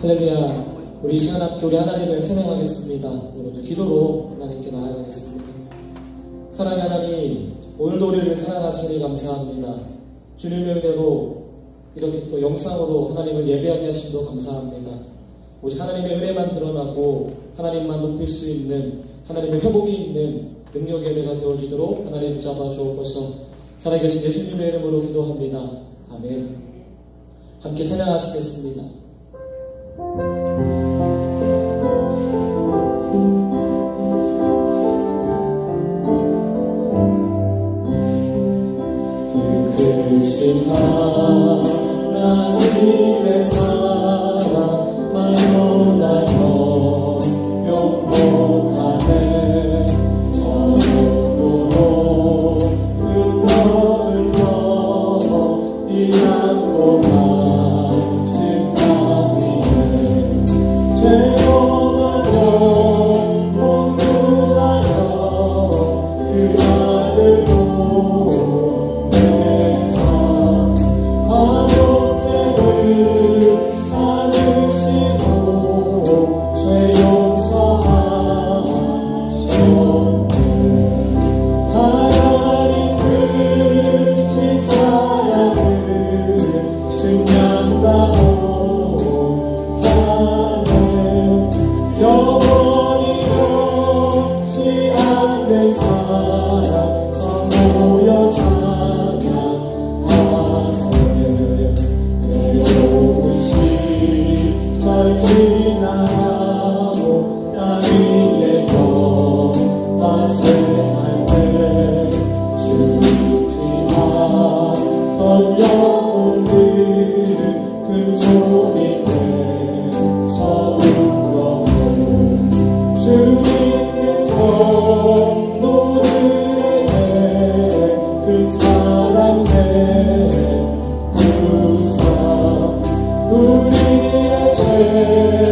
할렐루야. 우리 이 시간 함께 우리 하나님을 찬양하겠습니다. 오늘도 기도로 하나님께 나아가겠습니다. 사랑의 하나님, 오늘도 우리를 사랑하시니 감사합니다. 주님의 은혜로 이렇게 또 영상으로 하나님을 예배하게 하심도 감사합니다. 오직 하나님의 은혜만 드러나고 하나님만 높일 수 있는, 하나님의 회복이 있는 능력의 예배가 되어지도록 하나님 붙잡아 주옵소서. 살아계신 예수님의 이름으로 기도합니다. 아멘. 함께 찬양하시겠습니다. 그 크신 하나님의 사랑 말보다 영영 못하네. 저 정도로 은거을 넘어 이 안고 갇힌 땅 위에 죄로만 영혼 구하여 그 아들 보내사 화목제를 사르시고 죄 용서하셨네. 하나님 크신 사랑을 증명하고 하네. 영원히 없지 않는 사랑 성모여 찬양하세. 괴로운 시절 지나고 나 위에 영화쇠할 때 죽지 않던 영혼들은 큰 소리 내서 울어도 주 믿는 성도들에게 그 사랑 내구사 우리의 죄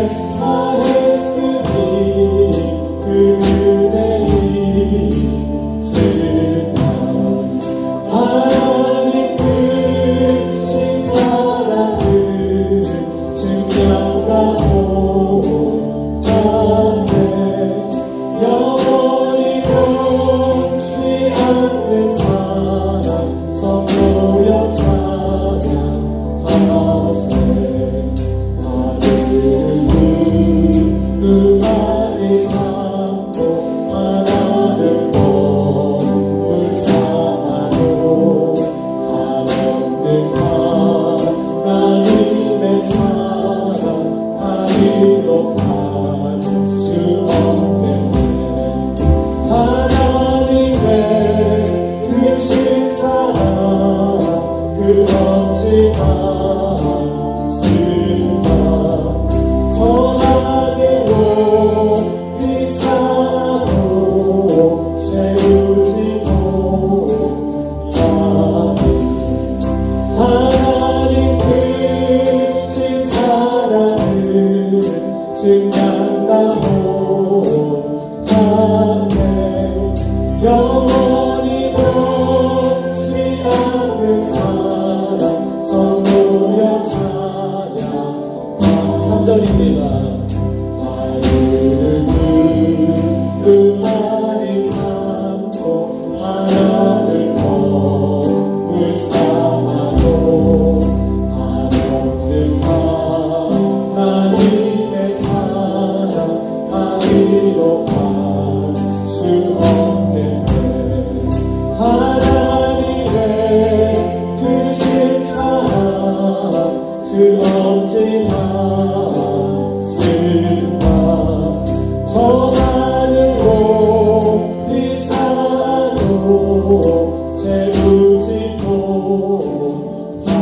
사했으니 그 은혜이 증명. 하나님 크신 사랑을 증명하고 하네. 영원히 없지 않는 사랑 성모여 찬양하세. 두 마리 삼고 하나를 먹을 사마로 하나님의 하나님의 사랑 다리로 갈 수 없겠네. 하나님의 크신 사랑 그 어찌나 슬퍼. 저 하늘로 비싸도 채우지 못하니. 하나님 크신 사랑을 증명하고 하네. 영원히 없지 않는 사랑 성모여 찬양. 3절입니다. 두 마리 삼고 하나를 먹을 사마로 한없는 하나님의 사랑 다리로 갈 수 없겠네. 하나님의 크신 사랑 그 어찌나 슬퍼. 저 하늘로 비싸도 채우지 못하니.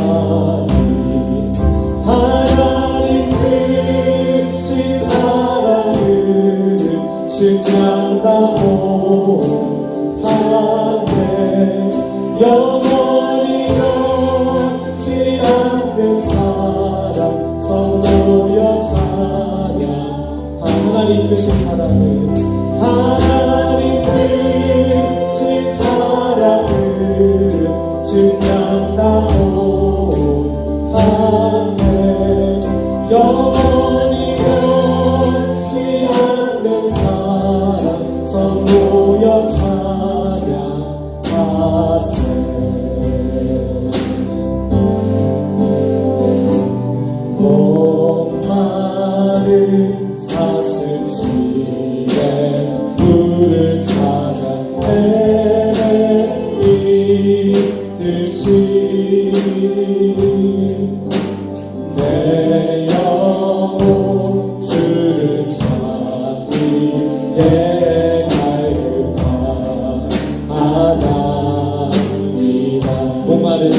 하나님 크신 사랑을 증명하고 하네. 영원히 없지 않는 사랑 성도여 찬양. 하나님 크신 사랑을, 하나님 크신 사랑을 증명하고 하네. 영원 사슴시에 물을 찾아 헤매이듯이 내 영혼 주를 찾기에 갈급하나이다. 목마른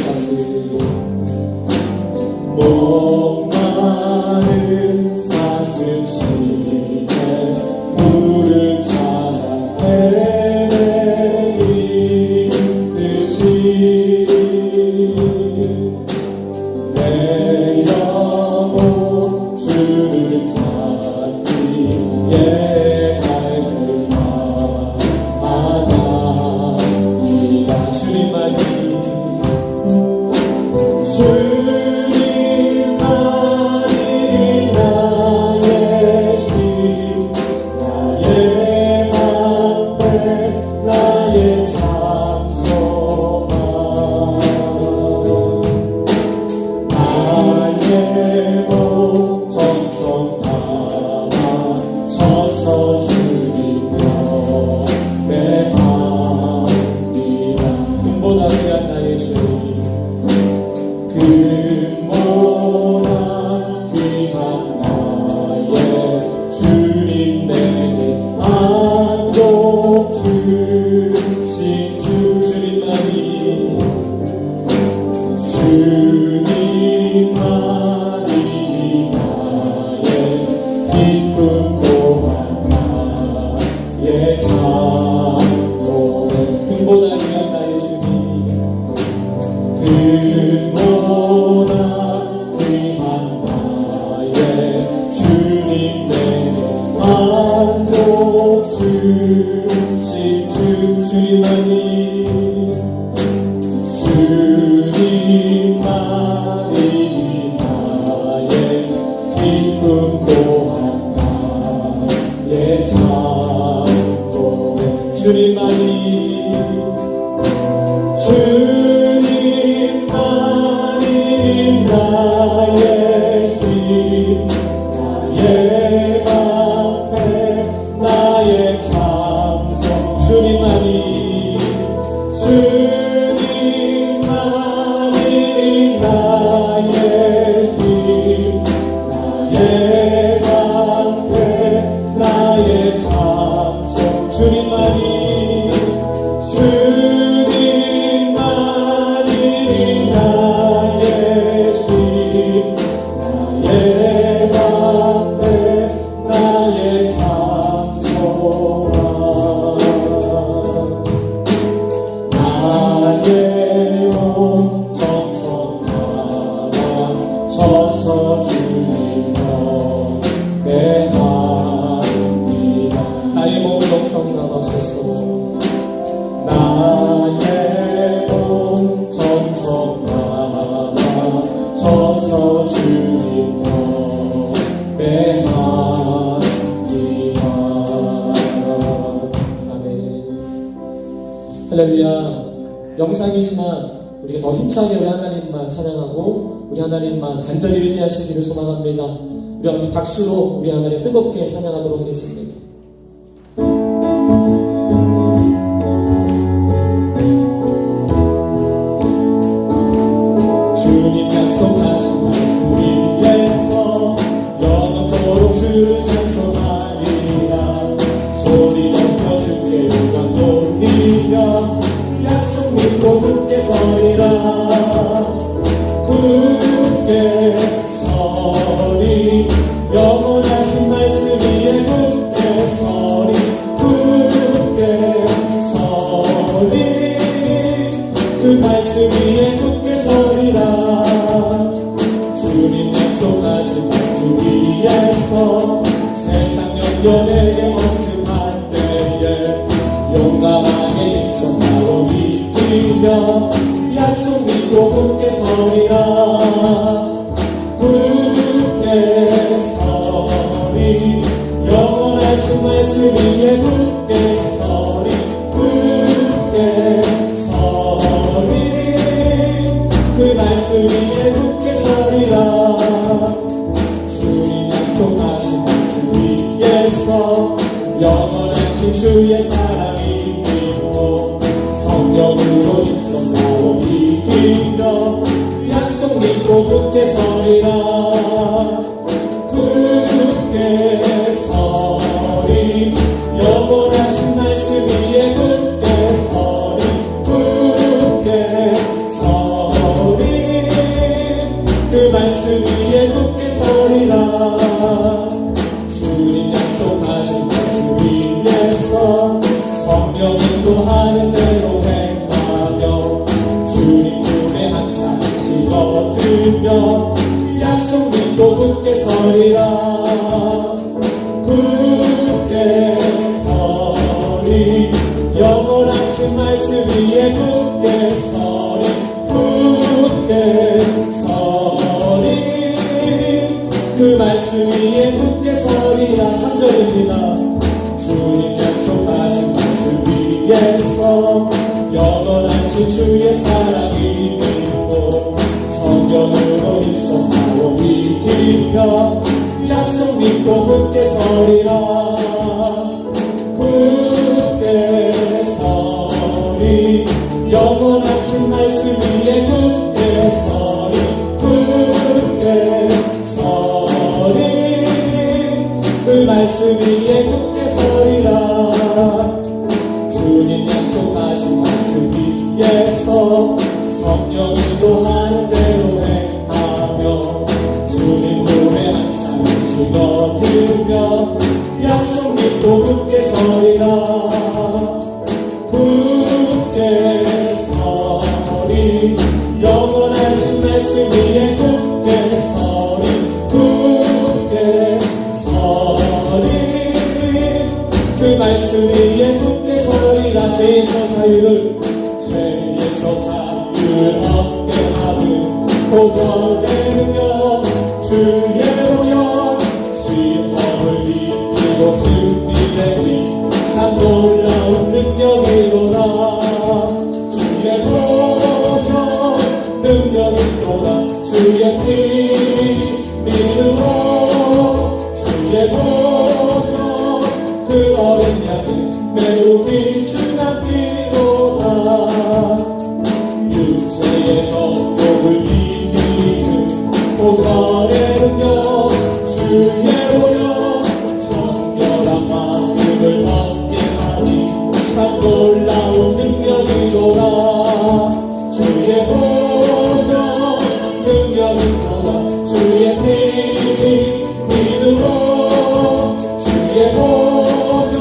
사슴시에 물을 찾아 헤매이듯이 내 영혼 주를 찾기에 갈급하나이다. 주님만이 나의 힘, 나의 방패, 나의 장소만, 나의 목 정성 담아 쳐서 주님 경배합니다. 금보다 귀한 나의 주님, 금보다 귀한 나의 주님, 내게 만족 주신 주님만이 나의 기쁨 또한 나의 찬송에. 금보다 귀한 나의 주님, 금보다 귀한 나의 주님, 내게 만족 주신 주님만이 나의 기쁨 또한 나의 찬송에. 주님만이 나의 힘, 나의 방패, 나의 장소. 주님만이 나의 힘, 나의 방패, 나의 장소. 주님만이 나의 힘, 나의 방패, 나의 장소라. 나의 온 정성 담아 쳐서 주님 경배합니다. 나의 몸 정성 담아서서, 나의 온 정성 담아 쳐서 주님 경배합니다. 아멘. 할렐루야. 영상이지만 우리가 더 힘차게 우리 하나님만 찬양하고 우리 하나님만 간절히 의지하시기를 소망합니다. 우리 함께 박수로 우리 하나님 뜨겁게 찬양하도록 하겠습니다. 주님 약속하신 말씀 위에서 영원토록 주를 찬송하리라. 소리 높여 주께 영광 돌리며 약속 믿고 굳게 서리라. 굳게 서리, 영원하신 말씀 위에 굳게 서리, 굳게 서리, 그 말씀 위에 굳게 서리라. 주님 약속하신 말씀 위에서 세상 연연에게 억습할 때에 용감하게 입서사로 이기며 약속 믿고 굳게 서리라. 굳게 서리, 영원하신 말씀 위에 굳게 서리, 굳게 서리, 그 말씀 위에 굳게 서리라. 주님 약속하신 말씀 위에 영원하신 주의 사랑이 있고 성령으로 힘써 싸워 이기며 약속 믿고 굳게 서리라 굳게 서리 영원하신 말씀 위에 굳게 서리 굳게 서리 그 말씀 위에 굳게 서리라 주님 약속하신 말씀 위에서 성령 인도하는 대로 행하며 주님 품에 항상 싣어들며 약속 믿고 굳게 서리라 굳게 서리 영원하신 말씀 위에 굳게 서리 굳게 서리 그 말씀 위에 굳게 서리라 3절입니다 주님 약속하신 말씀 위에서 영원하신 주의 사랑이 믿고 성령으로 힘써 싸워 이기며 약속 믿고 굳게 서리라 굳게 서리 영원하신 말씀 위에 굳게 서리 굳게 서리 그 말씀 위에 굳게 서리라 주님 약속하신 말씀 위에서 성령 인도하는 대로 행하며 주님 품에 항상 싣어들며 약속 믿고 굳게 서리라 굳게 서리 영원하신 말씀 위에 굳게 서리 굳게 서리 그 말씀 위에 굳게 서리라 죄에서 자유를 얻게 하는 보혈의 능력 주의 보혈 시험을 이기고 승리되니 참 놀라운 능력이로다 주의 보혈 능력이로다 주의 피 믿음으로 주의 보혈 그 어린 양이 매우 귀중한 피로다 육체의 정욕을 이기는 보혈의 능력 주의 보혈 정결한 마음을 얻게 하니 참 놀라운 능력이로다 주의 보혈 능력이로다 주의 피 믿음으로 주의 보혈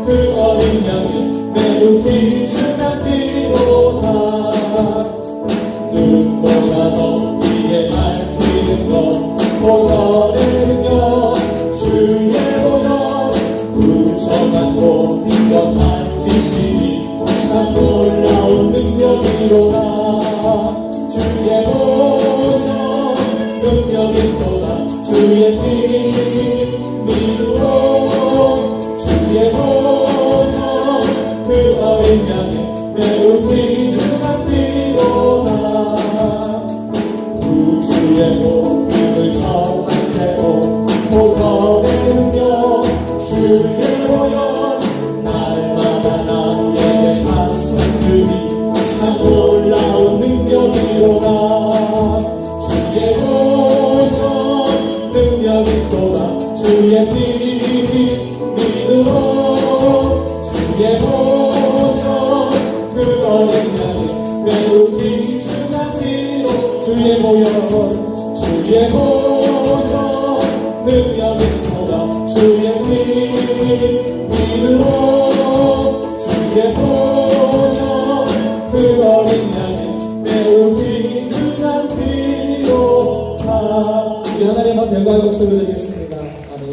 그 어린 양이 매우 귀중한 피로다 눈보다 더 위에 밝히는 것 보혈의 능력 주의 보혈 부정한 모든 것 밝히시니 참 놀라운 능력이로다 주의 보혈 능력이로다 주의 피 믿음으로 주의 보혈 그 어린 양의 매우 귀중한 피로다 구주의 복음을 전한 채로 보혈의 능력 주의 보혈 날마다 나에게 찬송 주니 참 놀라운 능력이로다 주의 보혈 능력이로다 주의 피 믿음으로 주의 보혈 그 어린 양이 매우 귀중한 피로 주의 보혈 주의 보혈 능력이로다 주의 피 믿음으로 주의 보혈 그 어린 양이 매우 귀중한 피로다 우리 하나님 앞에 영광의 목소리 드리겠습니다 아멘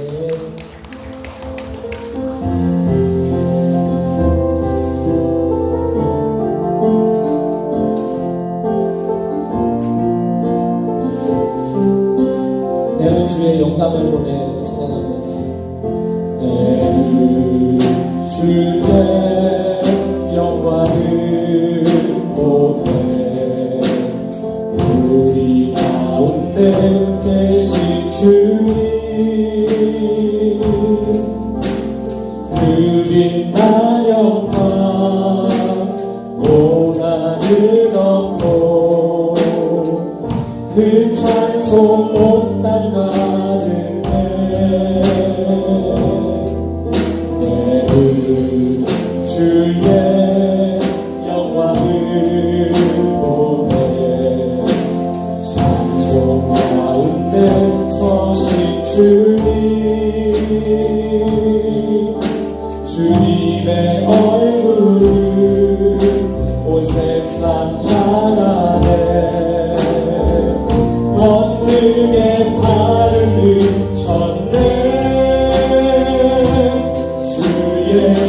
내는 주의 영광을 보내 찬양합니다. 내는 주의 영광을 보내 우리 가운데 계신 주님 그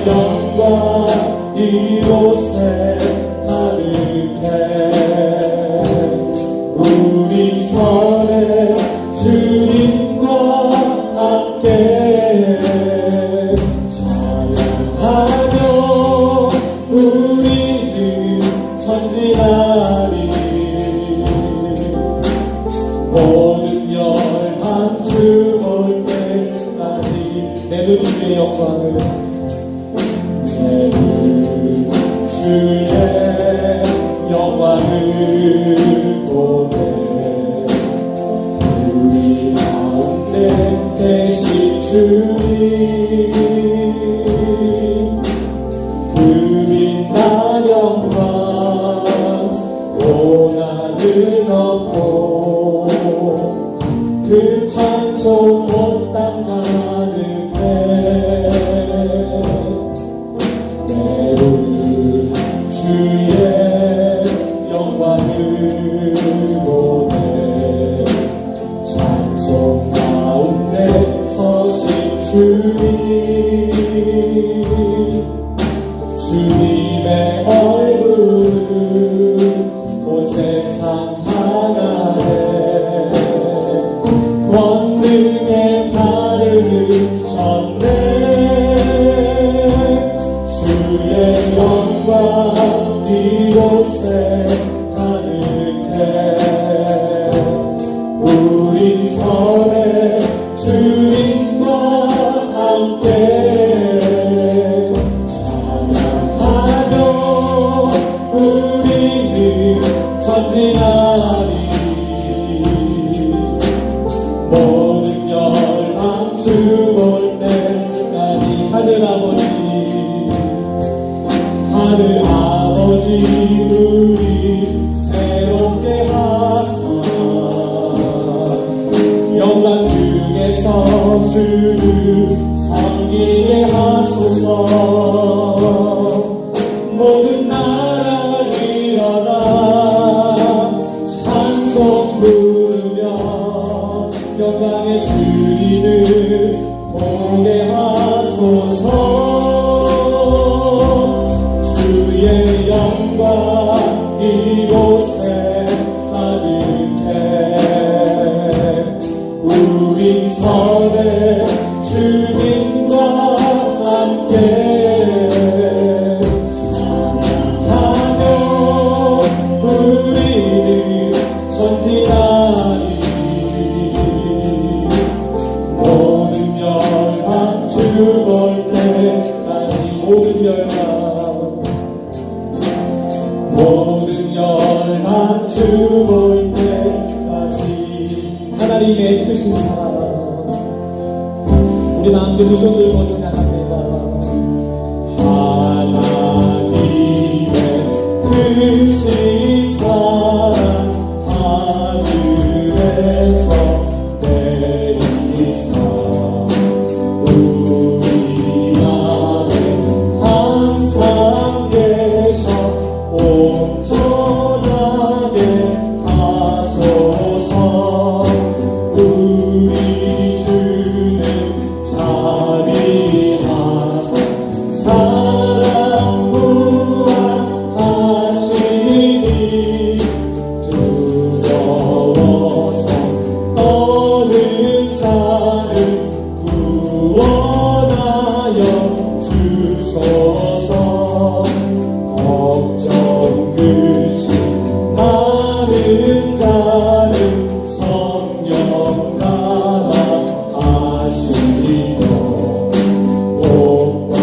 영광 이곳에 가득해 우리 선에 주님과 함께 찬양하며 우리는 전진하리 모든 열한 주 볼 때까지 내 눈 주의 영광을 내 눈 주의 영광을 보네 우리 가운데 계신 주님 그 빛난 영광 온 하늘 덮고 그 찬송 온 땅 가득해 내눈 주의 영광을 보네 찬송 가운데 서신 주님 주님의 얼굴은 온 세상 향하네 권능의 달을 드셨네 주의 영광 이곳에 가득해 우리 선에 주님과 함께 찬양하며 우리는 전진하리 모든 열방 주 볼 때까지 하늘 아버지 우리 새롭게 하사 영광 중에서 주를 섬기게 하소서 모든 나라 일어나 찬송 부르며 영광의 주님을 보게 하소서 주의 영광 이곳에 가득해 우리 선에 주님과 함께 찬양하며 우리는 전진하리 모든 열방 주 볼 때까지 모든 열방 주 볼 때까지 하나님의 크신 사랑 우리 함께 두 손 들고 찬양합니다 하나님의 크신 사랑 하늘에서 내리사 우리 안에 항상 계셔 온전하게 하소서 우리 주는 자비하사 사랑 무한하시니 두려워서 떠는 자를 구원하여 주소서 걱정 근심 많은 자를 성령 감화 하시며 복과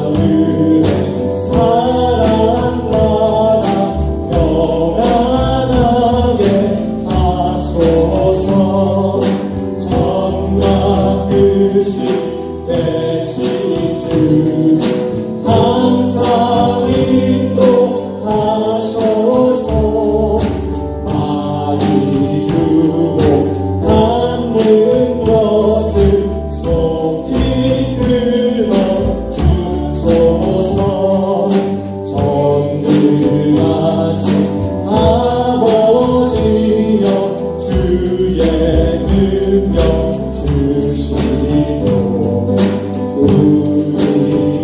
은혜 사랑 나라 평안하게 하소서 정과 뜻이 되신 주님 항상 인도하셔서 많이 유혹 받는 것을 속히 들어 주소서 전능하신 아버지여 주의 능력 주시고 우리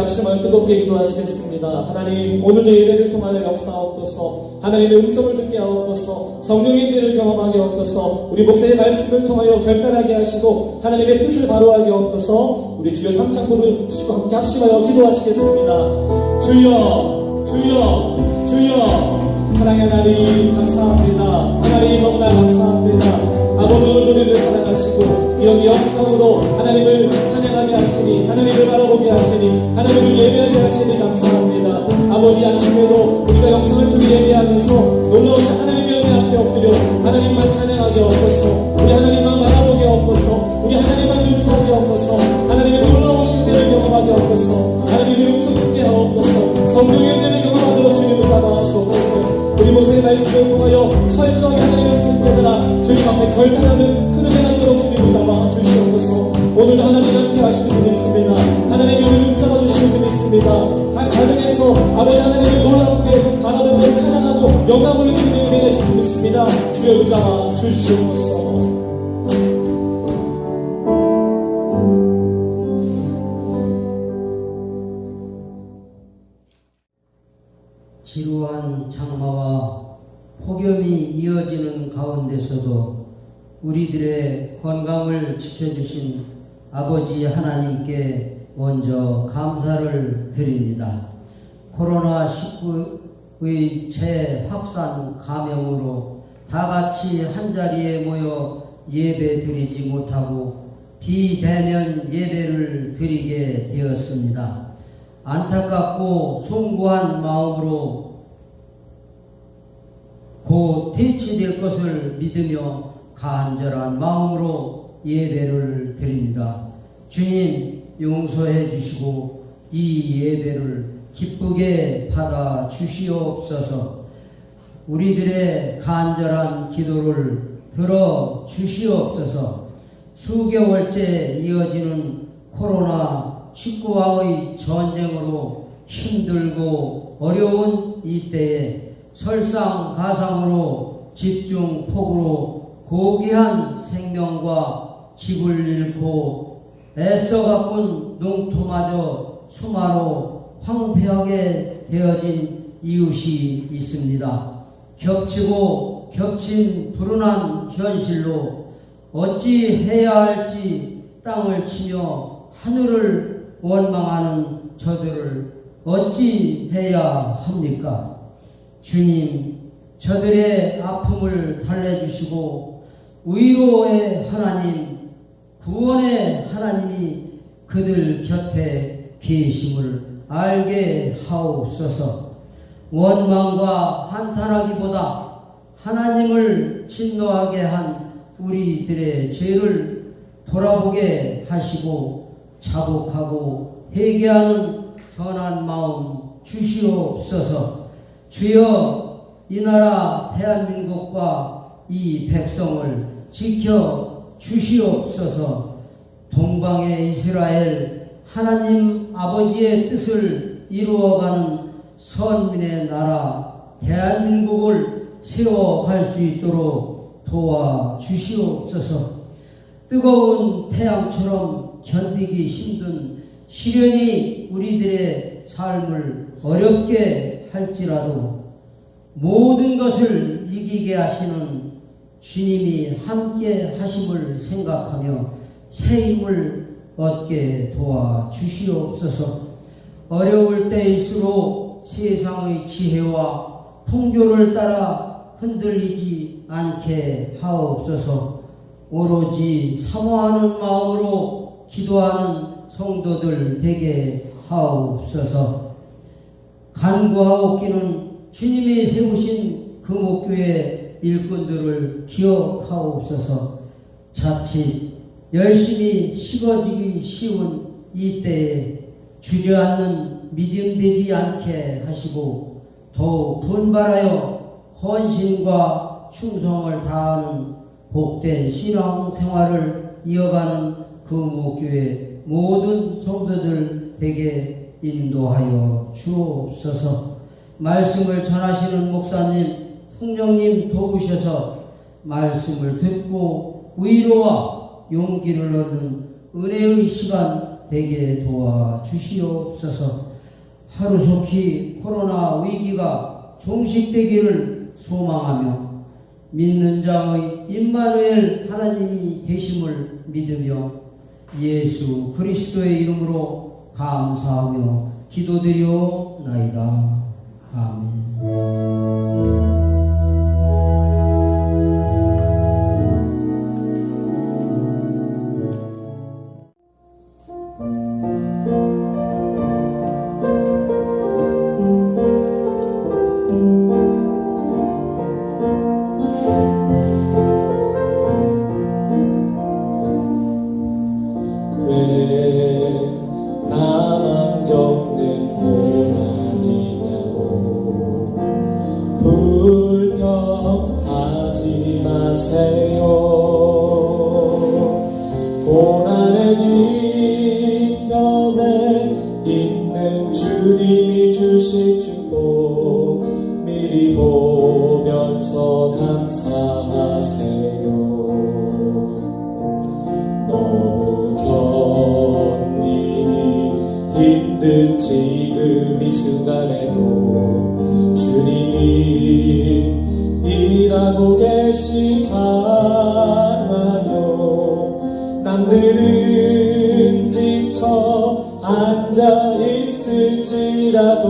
합심하여 뜨겁게 기도하시겠습니다. 하나님, 오늘도 예배를 통하여 역사하옵소서. 하나님의 음성을 듣게 하옵소서. 성령의 은혜를 경험하게 하옵소서. 우리 목사의 말씀을 통하여 결단하게 하시고 하나님의 뜻을 바로하게 하옵소서. 우리 주여 삼창부를 주시고 함께 합심하여 기도하시겠습니다. 주여, 주여, 주여. 사랑의 하나님 감사합니다. 하나님 너무나 감사합니다. 아버지, 오늘도 우리를 사랑하시고 이렇게 영성으로 하나님을 찬양하게 하시니, 하나님을 바라보게 하시니, 하나님을 예배하게 하시니 감사합니다. 아버지, 아침에도 우리가 영성을 통해 예배하면서 놀라우신 하나님의 은혜 앞에 엎드려 하나님만 찬양하게 하옵소서. 우리 하나님만 바라보게 하옵소서. 우리 하나님만 의지하게 하옵소서. 하나님의 놀라우신 은혜를 경험하게 하옵소서. 하나님의 음성 듣게 하옵소서. 성령의 은혜를 경험하도록 주님을 잡아 주옵소서. 우리 목사의 말씀을 통하여 철저하게 하나님의 뜻을 깨달아 주님 앞에 결단하는 큰 은혜 갖도록 주님을 잡아 주시옵소서. 오늘도 하나님 함께 하시길 주겠습니다. 하나님이 우리를 붙잡아 주시길 주겠습니다. 각 가정에서 아버지 하나님을 놀랍게 바라보고 찬양하고 영광을 드리는 은혜가 있으면 주겠습니다. 주여 붙잡아 주시옵소서. 지루한 장마와 폭염이 이어지는 가운데서도 우리들의 건강을 지켜주신 아버지 하나님께 먼저 감사를 드립니다. 코로나19의 재확산 감염으로 다같이 한자리에 모여 예배 드리지 못하고 비대면 예배를 드리게 되었습니다. 안타깝고 송구한 마음으로 곧 대치될 것을 믿으며 간절한 마음으로 예배를 드립니다. 주님, 용서해 주시고 이 예배를 기쁘게 받아 주시옵소서. 우리들의 간절한 기도를 들어 주시옵소서. 수개월째 이어지는 코로나19와의 전쟁으로 힘들고 어려운 이때에 설상가상으로 집중폭우로 고귀한 생명과 집을 잃고 애써 가꾼 농토마저 수마로 황폐하게 되어진 이웃이 있습니다. 겹치고 겹친 불운한 현실로 어찌 해야 할지 땅을 치며 하늘을 원망하는 저들을 어찌 해야 합니까? 주님, 저들의 아픔을 달래주시고 위로의 하나님, 구원의 하나님이 그들 곁에 계심을 알게 하옵소서. 원망과 한탄하기보다 하나님을 진노하게 한 우리들의 죄를 돌아보게 하시고 자복하고 회개하는 선한 마음 주시옵소서. 주여, 이 나라 대한민국과 이 백성을 지켜 주시옵소서. 동방의 이스라엘 하나님 아버지의 뜻을 이루어가는 선민의 나라 대한민국을 세워갈 수 있도록 도와주시옵소서. 뜨거운 태양처럼 견디기 힘든 시련이 우리들의 삶을 어렵게 할지라도 모든 것을 이기게 하시는 주님이 함께 하심을 생각하며 새 힘을 얻게 도와주시옵소서. 어려울 때일수록 세상의 지혜와 풍조를 따라 흔들리지 않게 하옵소서. 오로지 사모하는 마음으로 기도하는 성도들 되게 하옵소서. 간구하옵기는 주님이 세우신 그 목교의 일꾼들을 기억하옵소서. 자칫 열심히 식어지기 쉬운 이때에 주저앉는 믿음 되지 않게 하시고 더욱 분발하여 헌신과 충성을 다하는 복된 신앙 생활을 이어가는 그 목교의 모든 성도들 되게 인도하여 주옵소서. 말씀을 전하시는 목사님, 성령님 도우셔서 말씀을 듣고 위로와 용기를 얻는 은혜의 시간 되게 도와 주시옵소서. 하루속히 코로나 위기가 종식되기를 소망하며 믿는 자의 임마누엘 하나님이 계심을 믿으며 예수 그리스도의 이름으로 감사하며 기도드리옵나이다. 아멘. 왜 나만 겪는 고난이냐고 불평하지 마세요. 고난의 뒤편에 있는 주님이 주실 축복 미리 보면서 감사하세요. 너무 견디기 힘든 지금 이 순간에도 주님이 일하고 계시잖아요. 남들은 지쳐 앉아 있을지라도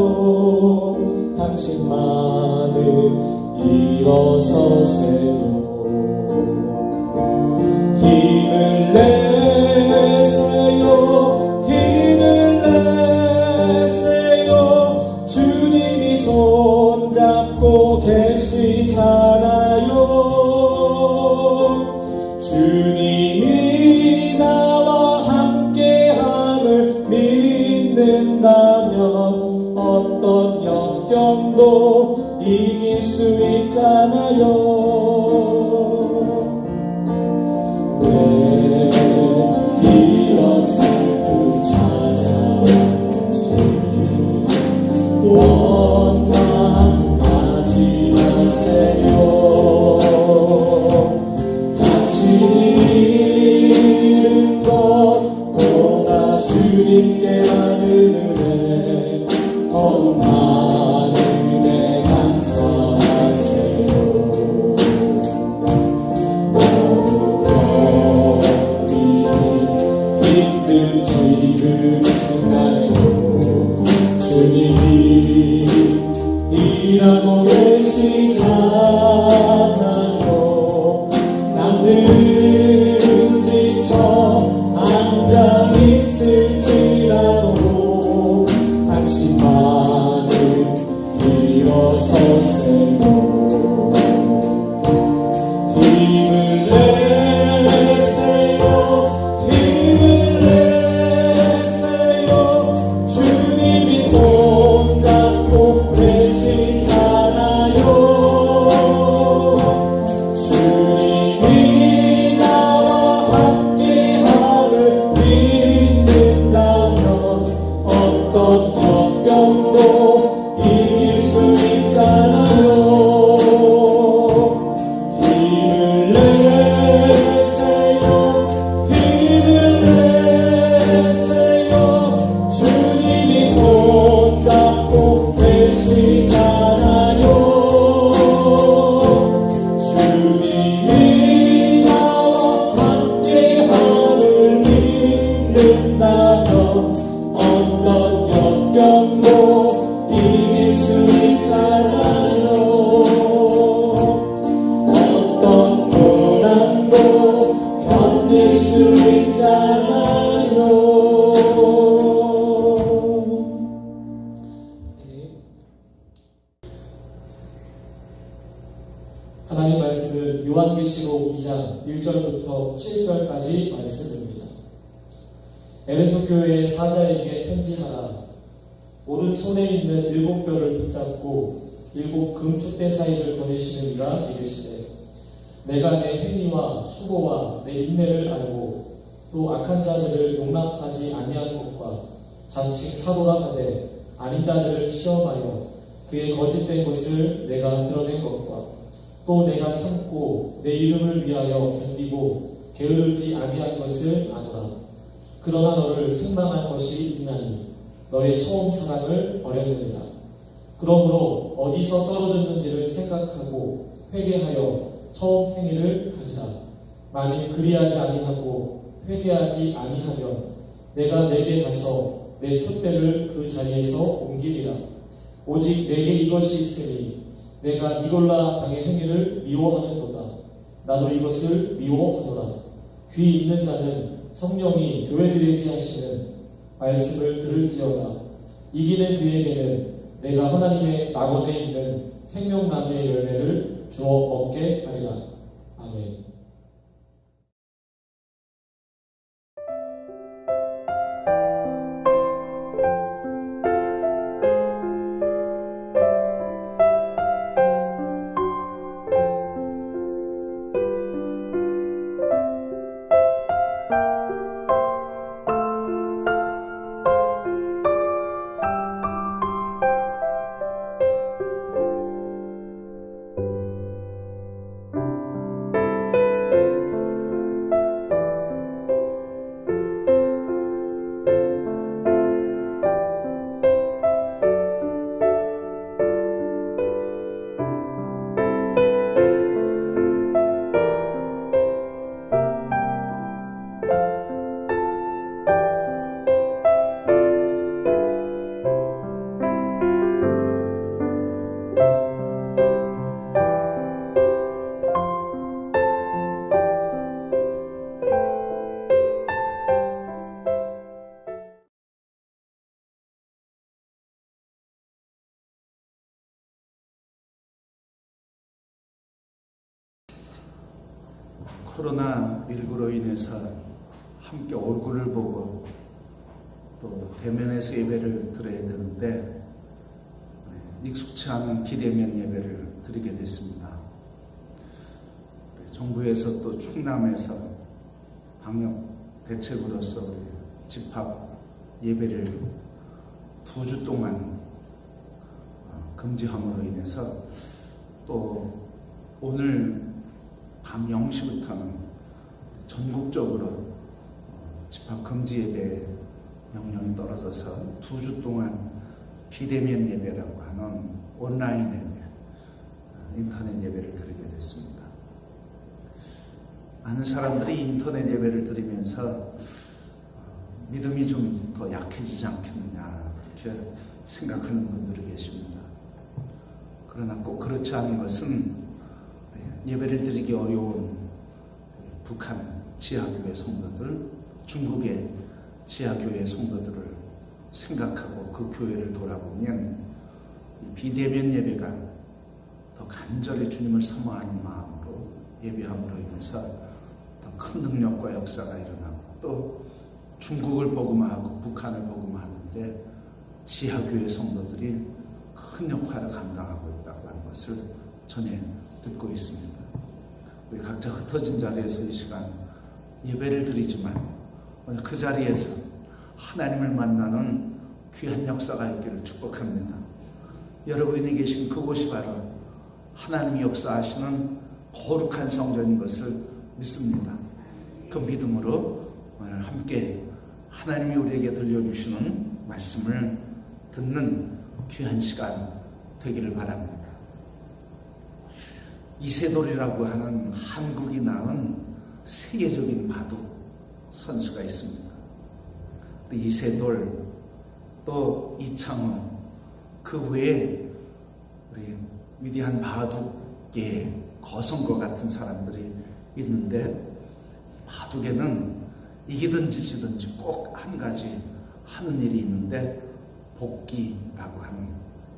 당신만은 일어서세요. 힘을 내세요. 힘을 내세요. 주님이 손잡고 계시잖아요. 주님이 나와 함께함을 믿는다면 어떤 역경도 이길 수 있잖아요. 왜 이런 슬픔 찾아왔는지 원망하지 마세요. 당신이 잃은 것보다 주님께 받은 은혜 더욱 많은 은혜 감사하세요. 힘든 지금 이 순간에도 주님이 일하고 계시잖아요. 남들은 지쳐 앉아 있을지라도 당신만은 일어서세요. 힘을 내세요. 힘을 내세요. 주님이 손잡고 계시잖아요. 주님이 나와 함께함을 믿는다면 어떤 역경도 이길 수 있잖아요. 힘을 내세요. 힘을 내세요. 주님이 손잡고 계시잖아요. 주님이 나와 함께함을 믿는다면 어떤 역경도 이길 수 있잖아요. 어떤 고난도 견딜 수 있잖아요. 하나님 말씀은 요한계시록 2장 1절부터 7절까지 말씀입니다. 에베소 교회의 사자에게 편지하라. 오른손에 있는 7뼈를 붙잡고 7 금촛대 사이를 거니시느니라 이르시되 내가 내 행위와 수고와 내 인내를 알고 또 악한 자들을 용납하지 아니한 것과 자칭 사도라 하되 아닌 자들을 시험하여 그의 거짓된 것을 내가 드러낸 것과 또 내가 참고 내 이름을 위하여 견디고 게으르지 아니한 것을 아노라. 그러나 너를 책망할 것이 있나니 너의 처음 사랑을 버렸느니라. 그러므로 어디서 떨어졌는지를 생각하고 회개하여 처음 행위를 가지라. 만일 그리하지 아니하고 회개하지 아니하면 내가 내게 가서 내 촛대를 그 자리에서 옮기리라. 오직 내게 이것이 있으니 내가 니골라 당의 행위를 미워하는도다. 나도 이것을 미워하노라. 귀 있는 자는 성령이 교회들에게 하시는 말씀을 들을지어다. 이기는 그에게는 내가 하나님의 낙원에 있는 생명나무의 열매를 주어 먹게 하리라. 아멘. 코로나19로 인해서 함께 얼굴을 보고 또 대면에서 예배를 드려야 되는데 익숙치 않은 비대면 예배를 드리게 됐습니다. 정부에서 또 충남에서 방역 대책으로서 집합 예배를 2주 동안 금지함으로 인해서 또 오늘 밤 0시부터는 전국적으로 집합 금지 예배 명령이 떨어져서 2주 동안 비대면 예배라고 하는 온라인 예배, 인터넷 예배를 드리게 됐습니다. 많은 사람들이 인터넷 예배를 드리면서 믿음이 좀 더 약해지지 않겠느냐 그렇게 생각하는 분들이 계십니다. 그러나 꼭 그렇지 않은 것은 예배를 드리기 어려운 북한 지하교회 성도들, 중국의 지하교회 성도들을 생각하고 그 교회를 돌아보면 비대면 예배가 더 간절히 주님을 사모하는 마음으로 예배함으로 인해서 더 큰 능력과 역사가 일어나고 또 중국을 복음화하고 북한을 복음화하는데 지하교회 성도들이 큰 역할을 감당하고 있다고 하는 것을 전해 듣고 있습니다. 우리 각자 흩어진 자리에서 이 시간 예배를 드리지만 오늘 그 자리에서 하나님을 만나는 귀한 역사가 있기를 축복합니다. 여러분이 계신 그곳이 바로 하나님이 역사하시는 거룩한 성전인 것을 믿습니다. 그 믿음으로 오늘 함께 하나님이 우리에게 들려주시는 말씀을 듣는 귀한 시간 되기를 바랍니다. 이세돌이라고 하는 한국이 낳은 세계적인 바둑 선수가 있습니다. 이세돌, 또 이창호, 그 외에 우리 위대한 바둑계의 거성과 같은 사람들이 있는데 바둑에는 이기든지 지든지 꼭 한 가지 하는 일이 있는데 복기라고 하는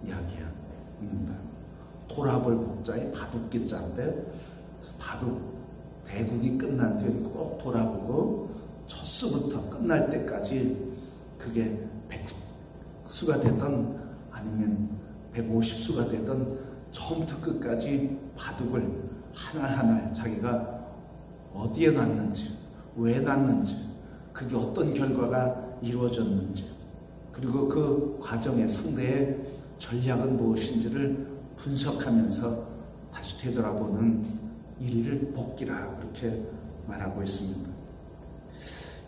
이야기입니다. 돌아볼 복자에 바둑기 자인데 그래서 바둑 대국이 끝난 뒤에 꼭 돌아보고 첫 수부터 끝날 때까지 그게 100수가 되든 아니면 150수가 되든 처음부터 끝까지 바둑을 하나하나 자기가 어디에 놨는지 왜 놨는지 그게 어떤 결과가 이루어졌는지 그리고 그 과정의 상대의 전략은 무엇인지를 분석하면서 다시 되돌아보는 일을 복기라 그렇게 말하고 있습니다.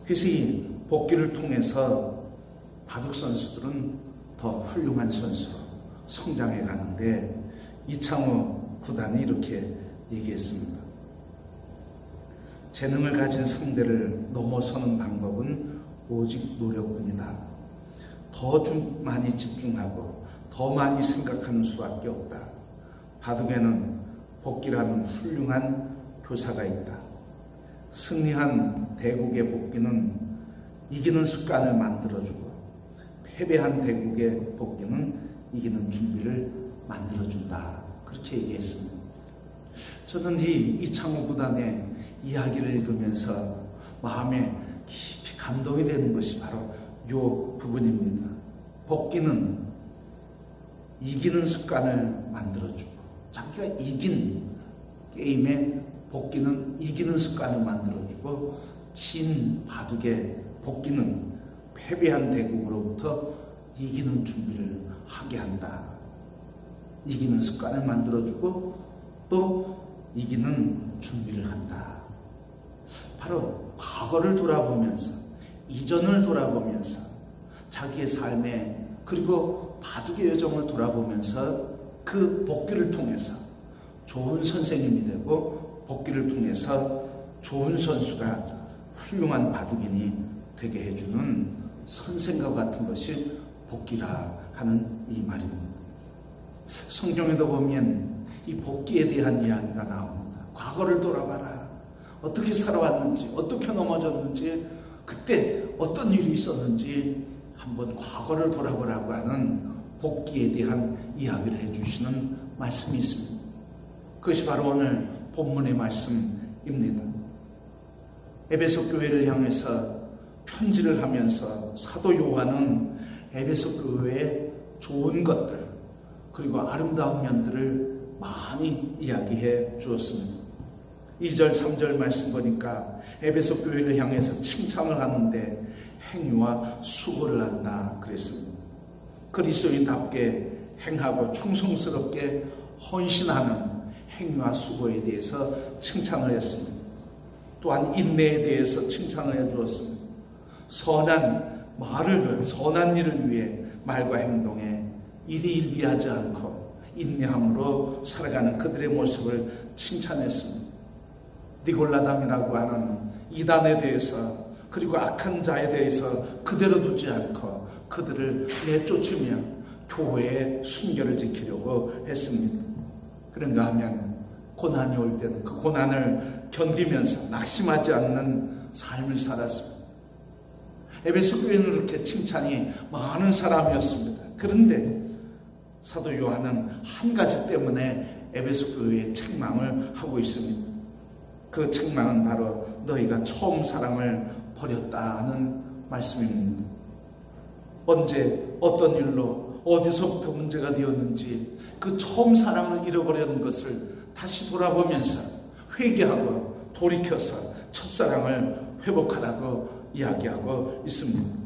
그래서 이 복귀를 통해서 바둑 선수들은 더 훌륭한 선수로 성장해 가는데 이창호 구단이 이렇게 얘기했습니다. 재능을 가진 상대를 넘어서는 방법은 오직 노력뿐이다. 더 많이 집중하고 더 많이 생각하는 수밖에 없다. 바둑에는 복귀라는 훌륭한 교사가 있다. 승리한 대국의 복귀는 이기는 습관을 만들어주고 패배한 대국의 복귀는 이기는 준비를 만들어준다. 그렇게 얘기했습니다. 저는 이창호 구단의 이야기를 읽으면서 마음에 깊이 감동이 되는 것이 바로 이 부분입니다. 복귀는 이기는 습관을 만들어주고 자기가 이긴 게임에 복귀는 이기는 습관을 만들어주고 진 바둑의 복귀는 패배한 대국으로부터 이기는 준비를 하게 한다. 이기는 습관을 만들어주고 또 이기는 준비를 한다. 바로 과거를 돌아보면서 이전을 돌아보면서 자기의 삶에 그리고 바둑의 여정을 돌아보면서 그 복귀를 통해서 좋은 선생님이 되고 복귀를 통해서 좋은 선수가 훌륭한 바둑인이 되게 해주는 선생과 같은 것이 복귀라 하는 이 말입니다. 성경에도 보면 이 복귀에 대한 이야기가 나옵니다. 과거를 돌아봐라. 어떻게 살아왔는지, 어떻게 넘어졌는지, 그때 어떤 일이 있었는지 한번 과거를 돌아보라고 하는 복귀에 대한 이야기를 해주시는 말씀이 있습니다. 그것이 바로 오늘 본문의 말씀입니다. 에베소 교회를 향해서 편지를 하면서 사도 요한은 에베소 교회의 좋은 것들 그리고 아름다운 면들을 많이 이야기해 주었습니다. 2절 3절 말씀 보니까 에베소 교회를 향해서 칭찬을 하는데 행위와 수고를 한다 그랬습니다. 그리스도인답게 행하고 충성스럽게 헌신하는 행위와 수고에 대해서 칭찬을 했습니다. 또한 인내에 대해서 칭찬을 해 주었습니다. 선한 일을 위해 말과 행동에 일희일비하지 않고 인내함으로 살아가는 그들의 모습을 칭찬했습니다. 니골라당이라고 하는 이단에 대해서 그리고 악한 자에 대해서 그대로 두지 않고 그들을 내쫓으며 교회의 순결을 지키려고 했습니다. 그런가 하면 고난이 올 때는 그 고난을 견디면서 낙심하지 않는 삶을 살았습니다. 에베소 교회는 그렇게 칭찬이 많은 사람이었습니다. 그런데 사도 요한은 한 가지 때문에 에베소 교회에 책망을 하고 있습니다. 그 책망은 바로 너희가 처음 사랑을 버렸다는 말씀입니다. 언제 어떤 일로 어디서부터 문제가 되었는지 그 처음 사랑을 잃어버린 것을 다시 돌아보면서 회개하고 돌이켜서 첫사랑을 회복하라고 이야기하고 있습니다.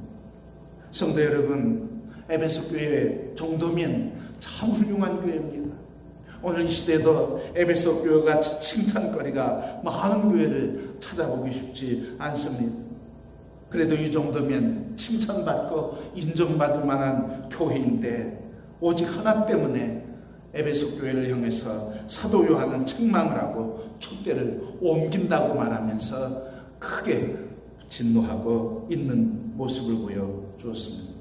성도 여러분, 에베소 교회 정도면 참 훌륭한 교회입니다. 오늘 이 시대에도 에베소 교회가 같이 칭찬거리가 많은 교회를 찾아보기 쉽지 않습니다. 그래도 이 정도면 칭찬받고 인정받을 만한 교회인데 오직 하나 때문에 에베소 교회를 향해서 사도 요한은 책망을 하고 촛대를 옮긴다고 말하면서 크게 진노하고 있는 모습을 보여주었습니다.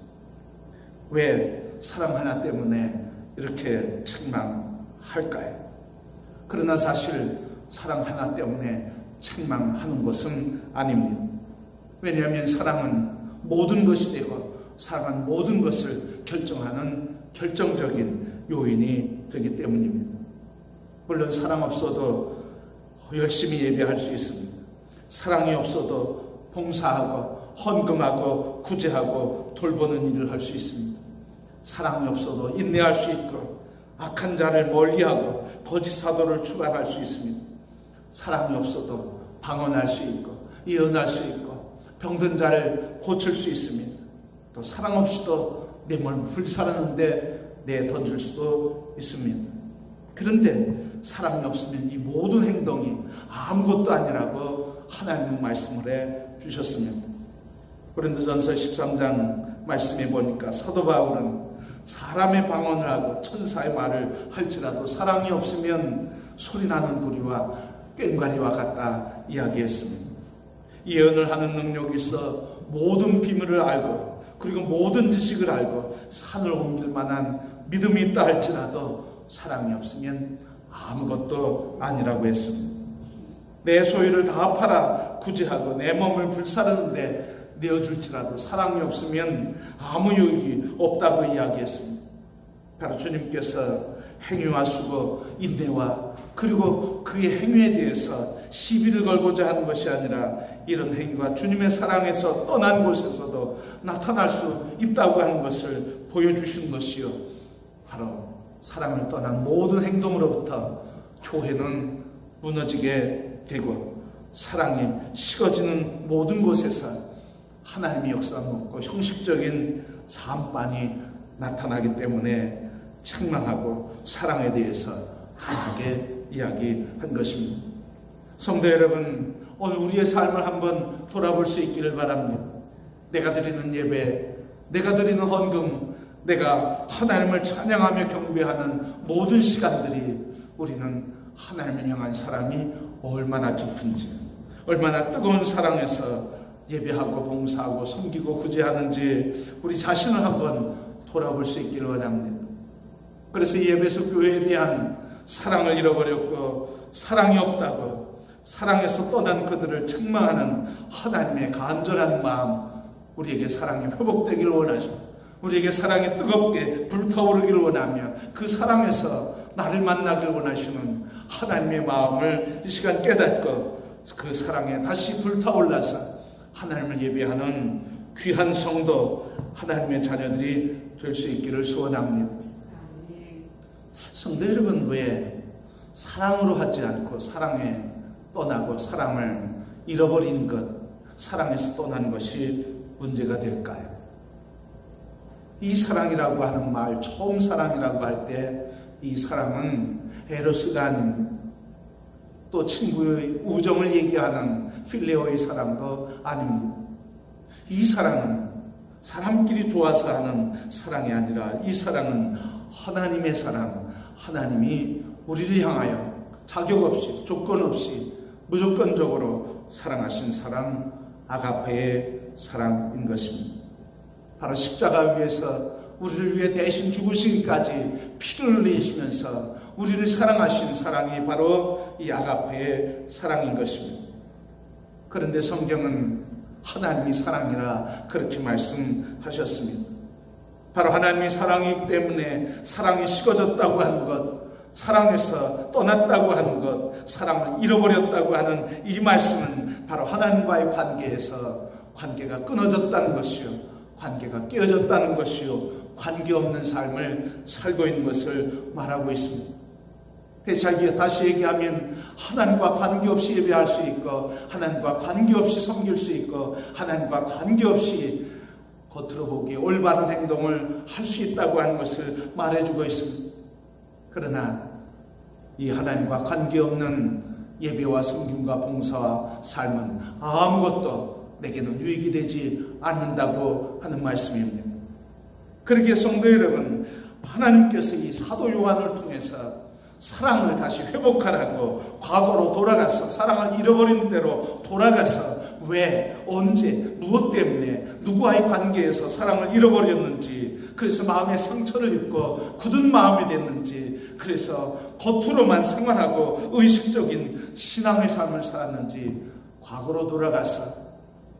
왜 사람 하나 때문에 이렇게 책망할까요? 그러나 사실 사랑 하나 때문에 책망하는 것은 아닙니다. 왜냐하면 사랑은 모든 것이 되고 사랑은 모든 것을 결정하는 결정적인 요인이 되기 때문입니다. 물론 사랑 없어도 열심히 예배할 수 있습니다. 사랑이 없어도 봉사하고 헌금하고 구제하고 돌보는 일을 할 수 있습니다. 사랑이 없어도 인내할 수 있고 악한 자를 멀리하고 거짓 사도를 추방할 수 있습니다. 사랑이 없어도 방언할 수 있고 예언할 수 있고 병든 자를 고칠 수 있습니다. 또 사랑 없이도 내 몸을 불살았는데 내던질 수도 있습니다. 그런데 사랑이 없으면 이 모든 행동이 아무것도 아니라고 하나님은 말씀을 해 주셨습니다. 고린도전서 13장 말씀해 보니까 사도 바울은 사람의 방언을 하고 천사의 말을 할지라도 사랑이 없으면 소리나는 구리와 꽹과리와 같다 이야기했습니다. 예언을 하는 능력이 있어 모든 비밀을 알고 그리고 모든 지식을 알고 산을 옮길 만한 믿음이 있다 할지라도 사랑이 없으면 아무것도 아니라고 했습니다. 내 소유를 다 팔아 구제하고 내 몸을 불사르는데 내어줄지라도 사랑이 없으면 아무 유익이 없다고 이야기했습니다. 바로 주님께서 행위와 수고, 인내와 그리고 그의 행위에 대해서 시비를 걸고자 하는 것이 아니라 이런 행위가 주님의 사랑에서 떠난 곳에서도 나타날 수 있다고 하는 것을 보여주신 것이요, 바로 사랑을 떠난 모든 행동으로부터 교회는 무너지게 되고 사랑이 식어지는 모든 곳에서 하나님의 역사가 없고 형식적인 삶만이 나타나기 때문에 책망하고 사랑에 대해서 강하게 이야기한 것입니다. 성도 여러분, 오늘 우리의 삶을 한번 돌아볼 수 있기를 바랍니다. 내가 드리는 예배, 내가 드리는 헌금, 내가 하나님을 찬양하며 경배하는 모든 시간들이 우리는 하나님을 향한 사랑이 얼마나 깊은지, 얼마나 뜨거운 사랑에서 예배하고 봉사하고 섬기고 구제하는지 우리 자신을 한번 돌아볼 수 있기를 원합니다. 그래서 예배소 교회에 대한 사랑을 잃어버렸고 사랑이 없다고 사랑에서 떠난 그들을 책망하는 하나님의 간절한 마음, 우리에게 사랑이 회복되기를 원하십니다. 우리에게 사랑이 뜨겁게 불타오르기를 원하며 그 사랑에서 나를 만나길 원하시는 하나님의 마음을 이 시간 깨닫고 그 사랑에 다시 불타올라서 하나님을 예배하는 귀한 성도, 하나님의 자녀들이 될 수 있기를 소원합니다. 성도 여러분, 왜 사랑으로 하지 않고 사랑에 떠나고 사랑을 잃어버린 것, 사랑에서 떠난 것이 문제가 될까요? 이 사랑이라고 하는 말, 처음 사랑이라고 할 때 이 사랑은 에로스가 아닙니다. 또 친구의 우정을 얘기하는 필레오의 사랑도 아닙니다. 이 사랑은 사람끼리 좋아서 하는 사랑이 아니라 이 사랑은 하나님의 사랑, 하나님이 우리를 향하여 자격 없이 조건 없이 무조건적으로 사랑하신 사랑, 아가페의 사랑인 것입니다. 바로 십자가 위에서 우리를 위해 대신 죽으시기까지 피를 흘리시면서 우리를 사랑하신 사랑이 바로 이 아가페의 사랑인 것입니다. 그런데 성경은 하나님이 사랑이라 그렇게 말씀하셨습니다. 바로 하나님이 사랑이기 때문에 사랑이 식어졌다고 하는 것, 사랑에서 떠났다고 하는 것, 사랑을 잃어버렸다고 하는 이 말씀은 바로 하나님과의 관계에서 관계가 끊어졌다는 것이요, 관계가 깨어졌다는 것이요, 관계없는 삶을 살고 있는 것을 말하고 있습니다. 다시 얘기하면 하나님과 관계없이 예배할 수 있고 하나님과 관계없이 섬길 수 있고 하나님과 관계없이 겉으로 보기에 올바른 행동을 할 수 있다고 하는 것을 말해주고 있습니다. 그러나 이 하나님과 관계없는 예배와 섬김과 봉사와 삶은 아무것도 내게는 유익이 되지 않는다고 하는 말씀입니다. 그렇게 성도 여러분, 하나님께서 이 사도 요한을 통해서 사랑을 다시 회복하라고 과거로 돌아가서 사랑을 잃어버린 대로 돌아가서 왜, 언제, 무엇 때문에 누구와의 관계에서 사랑을 잃어버렸는지, 그래서 마음에 상처를 입고 굳은 마음이 됐는지, 그래서 겉으로만 생활하고 의식적인 신앙의 삶을 살았는지 과거로 돌아가서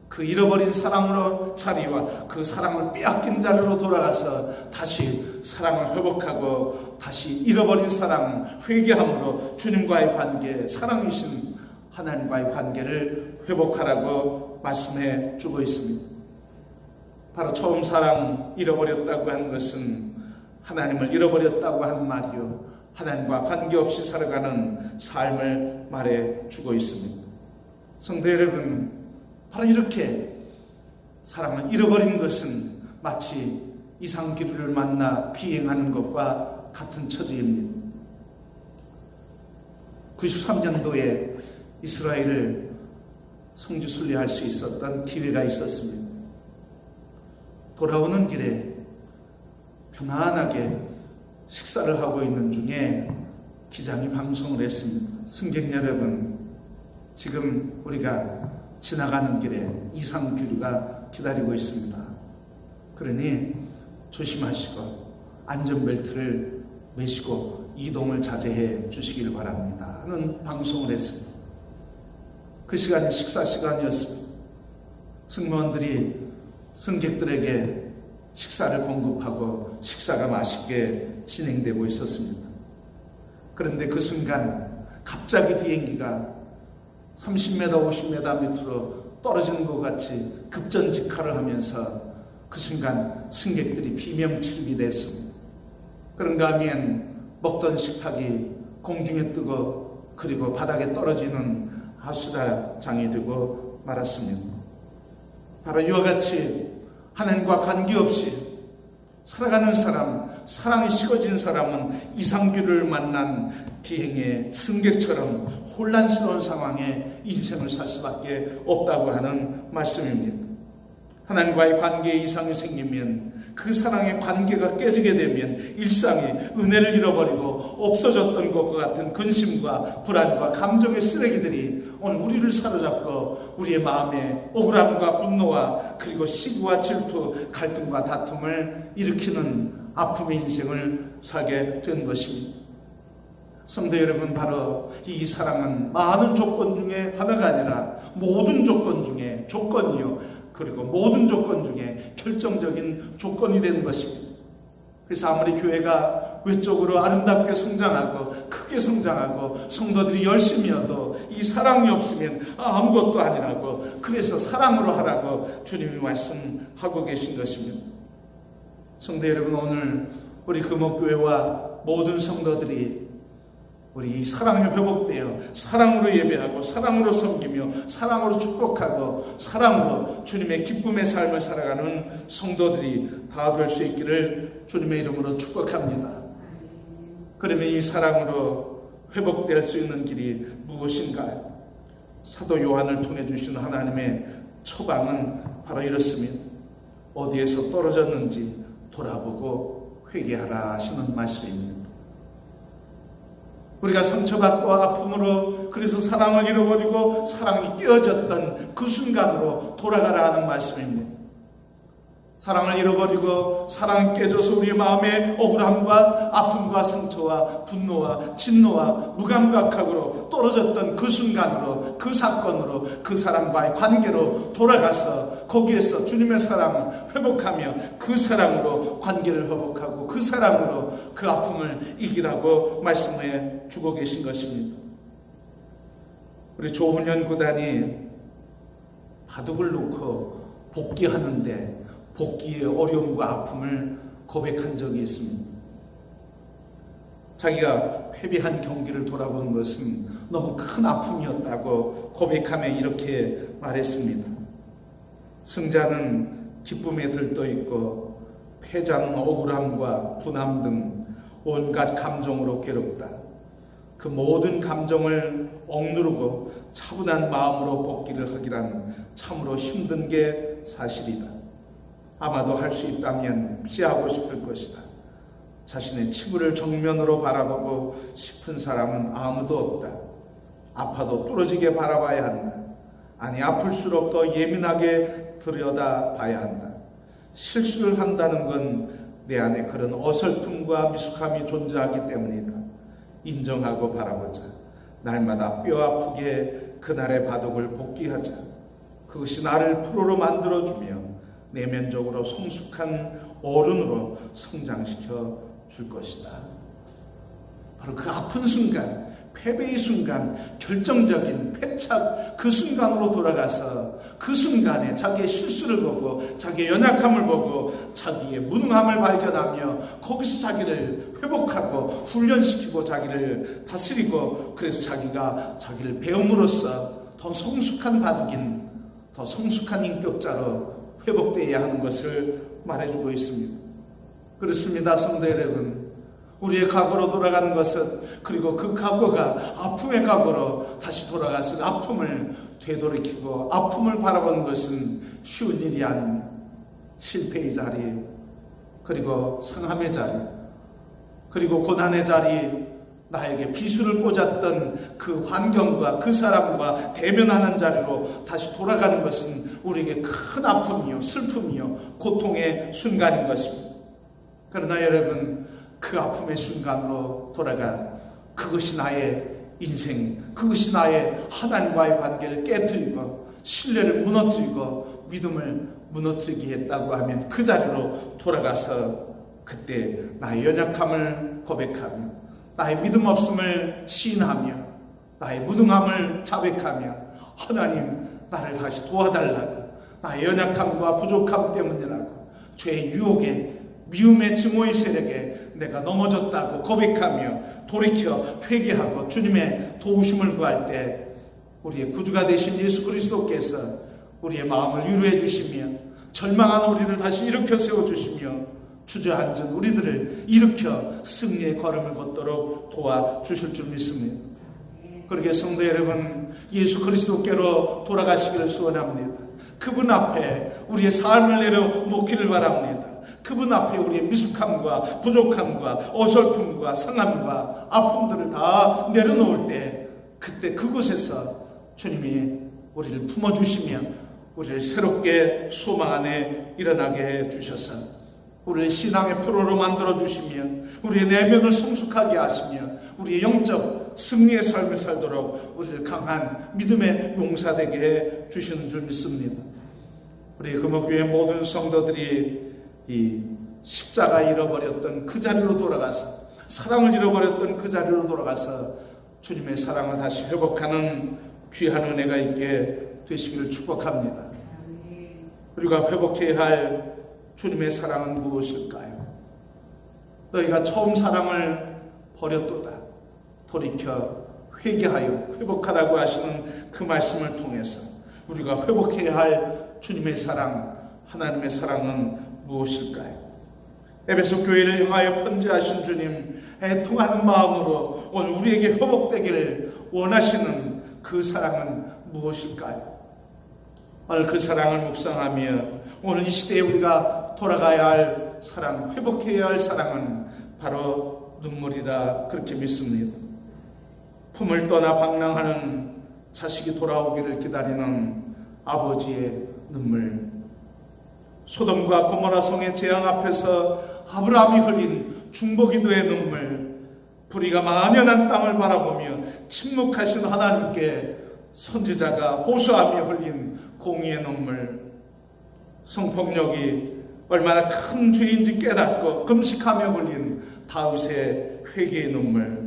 그 잃어버린 사랑으로 자리와 그 사랑을 빼앗긴 자리로 돌아가서 다시 사랑을 회복하고 다시 잃어버린 사랑 회개함으로 주님과의 관계, 사랑이신 하나님과의 관계를 회복하라고 말씀해 주고 있습니다. 바로 처음 사랑 잃어버렸다고 하는 것은 하나님을 잃어버렸다고 하는 말이요, 하나님과 관계없이 살아가는 삶을 말해 주고 있습니다. 성도 여러분, 바로 이렇게 사랑을 잃어버린 것은 마치 이상기류를 만나 비행하는 것과 같은 처지입니다. 93년도에 이스라엘을 성지 순례할 수 있었던 기회가 있었습니다. 돌아오는 길에 편안하게 식사를 하고 있는 중에 기장이 방송을 했습니다. 승객 여러분, 지금 우리가 지나가는 길에 이상규류가 기다리고 있습니다. 그러니 조심하시고 안전벨트를 매시고 이동을 자제해 주시길 바랍니다 하는 방송을 했습니다. 그 시간이 식사 시간이었습니다. 승무원들이 승객들에게 식사를 공급하고 식사가 맛있게 진행되고 있었습니다. 그런데 그 순간 갑자기 비행기가 30m, 50m 밑으로 떨어지는 것 같이 급전직하를 하면서 그 순간 승객들이 비명칠비 됐습니다. 그런가 하면 먹던 식탁이 공중에 뜨고 그리고 바닥에 떨어지는 하수다장이 되고 말았습니다. 바로 이와 같이 하나님과 관계없이 살아가는 사람, 사랑이 식어진 사람은 이상규를 만난 비행의 승객처럼 혼란스러운 상황에 인생을 살 수밖에 없다고 하는 말씀입니다. 하나님과의 관계에 이상이 생기면, 그 사랑의 관계가 깨지게 되면 일상이 은혜를 잃어버리고 없어졌던 것과 같은 근심과 불안과 감정의 쓰레기들이 오늘 우리를 사로잡고 우리의 마음에 억울함과 분노와 그리고 시기와 질투, 갈등과 다툼을 일으키는 아픔의 인생을 살게 된 것입니다. 성도 여러분, 바로 이 사랑은 많은 조건 중에 하나가 아니라 모든 조건 중에 조건이요, 그리고 모든 조건 중에 결정적인 조건이 되는 것입니다. 그래서 아무리 교회가 외적으로 아름답게 성장하고 크게 성장하고 성도들이 열심히여도 이 사랑이 없으면 아무것도 아니라고, 그래서 사랑으로 하라고 주님이 말씀하고 계신 것입니다. 성도 여러분, 오늘 우리 금옥교회와 모든 성도들이 우리 이 사랑에 회복되어 사랑으로 예배하고 사랑으로 섬기며 사랑으로 축복하고 사랑으로 주님의 기쁨의 삶을 살아가는 성도들이 다 될 수 있기를 주님의 이름으로 축복합니다. 그러면 이 사랑으로 회복될 수 있는 길이 무엇인가요? 사도 요한을 통해 주시는 하나님의 처방은 바로 이렇습니다. 어디에서 떨어졌는지 돌아보고 회개하라 하시는 말씀입니다. 우리가 상처받고 아픔으로, 그래서 사랑을 잃어버리고 사랑이 깨어졌던 그 순간으로 돌아가라 하는 말씀입니다. 사랑을 잃어버리고 사랑이 깨져서 우리의 마음에 억울함과 아픔과 상처와 분노와 진노와 무감각함으로 떨어졌던 그 순간으로, 그 사건으로, 그 사람과의 관계로 돌아가서 거기에서 주님의 사랑을 회복하며 그 사랑으로 관계를 회복하고 그 사랑으로 그 아픔을 이기라고 말씀해 주고 계신 것입니다. 우리 조훈현 구단이 바둑을 놓고 복귀하는데 복귀의 어려움과 아픔을 고백한 적이 있습니다. 자기가 패배한 경기를 돌아본 것은 너무 큰 아픔이었다고 고백하며 이렇게 말했습니다. 승자는 기쁨에 들떠 있고 패자는 억울함과 분함 등 온갖 감정으로 괴롭다. 그 모든 감정을 억누르고 차분한 마음으로 복귀를 하기란 참으로 힘든 게 사실이다. 아마도 할 수 있다면 피하고 싶을 것이다. 자신의 치부를 정면으로 바라보고 싶은 사람은 아무도 없다. 아파도 뚫어지게 바라봐야 한다. 아니, 아플수록 더 예민하게 들여다봐야 한다. 실수를 한다는 건 내 안에 그런 어설픔과 미숙함이 존재하기 때문이다. 인정하고 바라보자. 날마다 뼈 아프게 그날의 바둑을 복귀하자. 그것이 나를 프로로 만들어주며 내면적으로 성숙한 어른으로 성장시켜 줄 것이다. 바로 그 아픈 순간, 패배의 순간, 결정적인 패착 그 순간으로 돌아가서 그 순간에 자기의 실수를 보고 자기의 연약함을 보고 자기의 무능함을 발견하며 거기서 자기를 회복하고 훈련시키고 자기를 다스리고, 그래서 자기가 자기를 배움으로써 더 성숙한 바둑인, 더 성숙한 인격자로 회복되어야 하는 것을 말해주고 있습니다. 그렇습니다, 성도 여러분. 우리의 과거로 돌아가는 것은, 그리고 그 과거가 아픔의 과거로 다시 돌아가서 아픔을 되돌이키고 아픔을 바라보는 것은 쉬운 일이 아닙니다. 실패의 자리, 그리고 상함의 자리, 그리고 고난의 자리, 나에게 비수를 꽂았던 그 환경과 그 사람과 대면하는 자리로 다시 돌아가는 것은 우리에게 큰 아픔이요, 슬픔이요, 고통의 순간인 것입니다. 그러나 여러분, 그 아픔의 순간으로 돌아가 그것이 나의 인생, 그것이 나의 하나님과의 관계를 깨뜨리고 신뢰를 무너뜨리고 믿음을 무너뜨리게 했다고 하면 그 자리로 돌아가서 그때 나의 연약함을 고백하며 나의 믿음 없음을 시인하며 나의 무능함을 자백하며 하나님 나를 다시 도와달라고, 나의 연약함과 부족함 때문이라고, 죄의 유혹에 미움의 증오의 세력에 내가 넘어졌다고 고백하며 돌이켜 회개하고 주님의 도우심을 구할 때 우리의 구주가 되신 예수 그리스도께서 우리의 마음을 위로해 주시며 절망한 우리를 다시 일으켜 세워주시며 주저앉은 우리들을 일으켜 승리의 걸음을 걷도록 도와주실 줄 믿습니다. 그러게 성도 여러분, 예수 그리스도께로 돌아가시기를 소원합니다. 그분 앞에 우리의 삶을 내려놓기를 바랍니다. 그분 앞에 우리의 미숙함과 부족함과 어설픔과 상함과 아픔들을 다 내려놓을 때 그때 그곳에서 주님이 우리를 품어주시며 우리를 새롭게 소망 안에 일어나게 해주셔서 우리를 신앙의 프로로 만들어주시며 우리의 내면을 성숙하게 하시며 우리의 영적 승리의 삶을 살도록 우리를 강한 믿음의 용사되게 해주시는 줄 믿습니다. 우리 금옥교회 모든 성도들이 이 십자가 잃어버렸던 그 자리로 돌아가서 사랑을 잃어버렸던 그 자리로 돌아가서 주님의 사랑을 다시 회복하는 귀한 은혜가 있게 되시기를 축복합니다. 우리가 회복해야 할 주님의 사랑은 무엇일까요? 너희가 처음 사랑을 버렸도다. 돌이켜 회개하여 회복하라고 하시는 그 말씀을 통해서 우리가 회복해야 할 주님의 사랑, 하나님의 사랑은 무엇일까요? 에베소 교회를 향하여 편지하신 주님, 애통하는 마음으로 오늘 우리에게 회복되기를 원하시는 그 사랑은 무엇일까요? 오늘 그 사랑을 묵상하며 오늘 이 시대에 우리가 돌아가야 할 사랑, 회복해야 할 사랑은 바로 눈물이라 그렇게 믿습니다. 품을 떠나 방랑하는 자식이 돌아오기를 기다리는 아버지의 눈물, 소돔과 고모라 성의 재앙 앞에서 아브라함이 흘린 중보기도의 눈물, 불의가 만연한 땅을 바라보며 침묵하신 하나님께 선지자가 호소하며 흘린 공의의 눈물, 성폭력이 얼마나 큰 죄인지 깨닫고 금식하며 흘린 다윗의 회개의 눈물,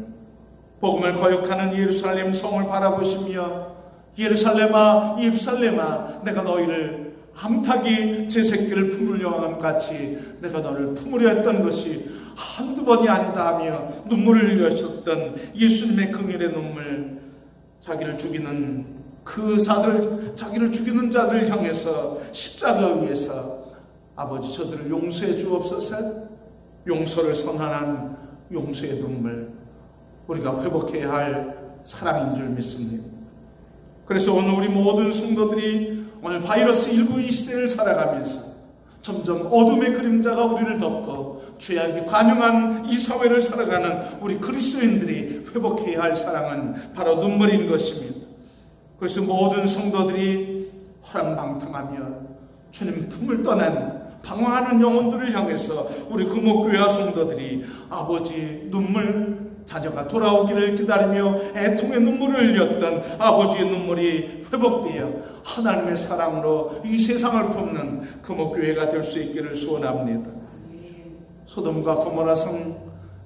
복음을 거역하는 예루살렘 성을 바라보시며 예루살렘아 예루살렘아 내가 너희를 암탉이 제 새끼를 품으려 함 같이 내가 너를 품으려 했던 것이 한두 번이 아니다 하며 눈물을 흘리셨던 예수님의 긍휼의 눈물, 자기를 죽이는 자기를 죽이는 자들을 향해서 십자가 위에서 아버지 저들을 용서해 주옵소서, 용서를 선언한 용서의 눈물, 우리가 회복해야 할 사랑인 줄 믿습니다. 그래서 오늘 우리 모든 성도들이 오늘 바이러스19 이 시대를 살아가면서 점점 어둠의 그림자가 우리를 덮고 죄악이 관영한 이 사회를 살아가는 우리 그리스도인들이 회복해야 할 사랑은 바로 눈물인 것입니다. 그래서 모든 성도들이 호랑방탕하며 주님 품을 떠난 방황하는 영혼들을 향해서 우리 금옥교회와 성도들이 아버지 눈물, 자녀가 돌아오기를 기다리며 애통의 눈물을 흘렸던 아버지의 눈물이 회복되어 하나님의 사랑으로 이 세상을 품는 금옥교회가 될 수 있기를 소원합니다. 소돔과 고모라 성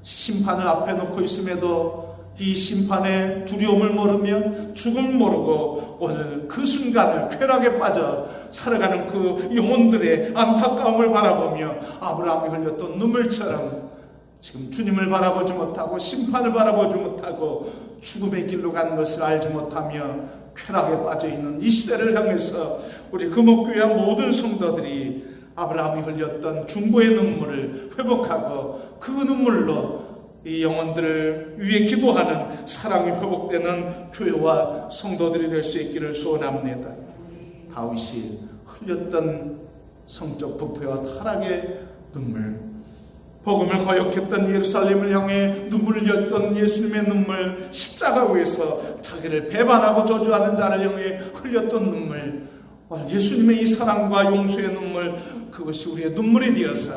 심판을 앞에 놓고 있음에도 이 심판의 두려움을 모르며 죽음을 모르고 오늘 그 순간을 쾌락에 빠져 살아가는 그 영혼들의 안타까움을 바라보며 아브라함이 흘렸던 눈물처럼 지금 주님을 바라보지 못하고 심판을 바라보지 못하고 죽음의 길로 가는 것을 알지 못하며 쾌락에 빠져있는 이 시대를 향해서 우리 금옥교회와 모든 성도들이 아브라함이 흘렸던 중보의 눈물을 회복하고 그 눈물로 이 영혼들을 위해 기도하는 사랑이 회복되는 교회와 성도들이 될 수 있기를 소원합니다. 다윗이 흘렸던 성적 부패와 타락의 눈물, 복음을 거역했던 예루살렘을 향해 눈물을 흘렸던 예수님의 눈물, 십자가 위에서 자기를 배반하고 저주하는 자를 향해 흘렸던 눈물, 예수님의 이 사랑과 용서의 눈물, 그것이 우리의 눈물이 되어서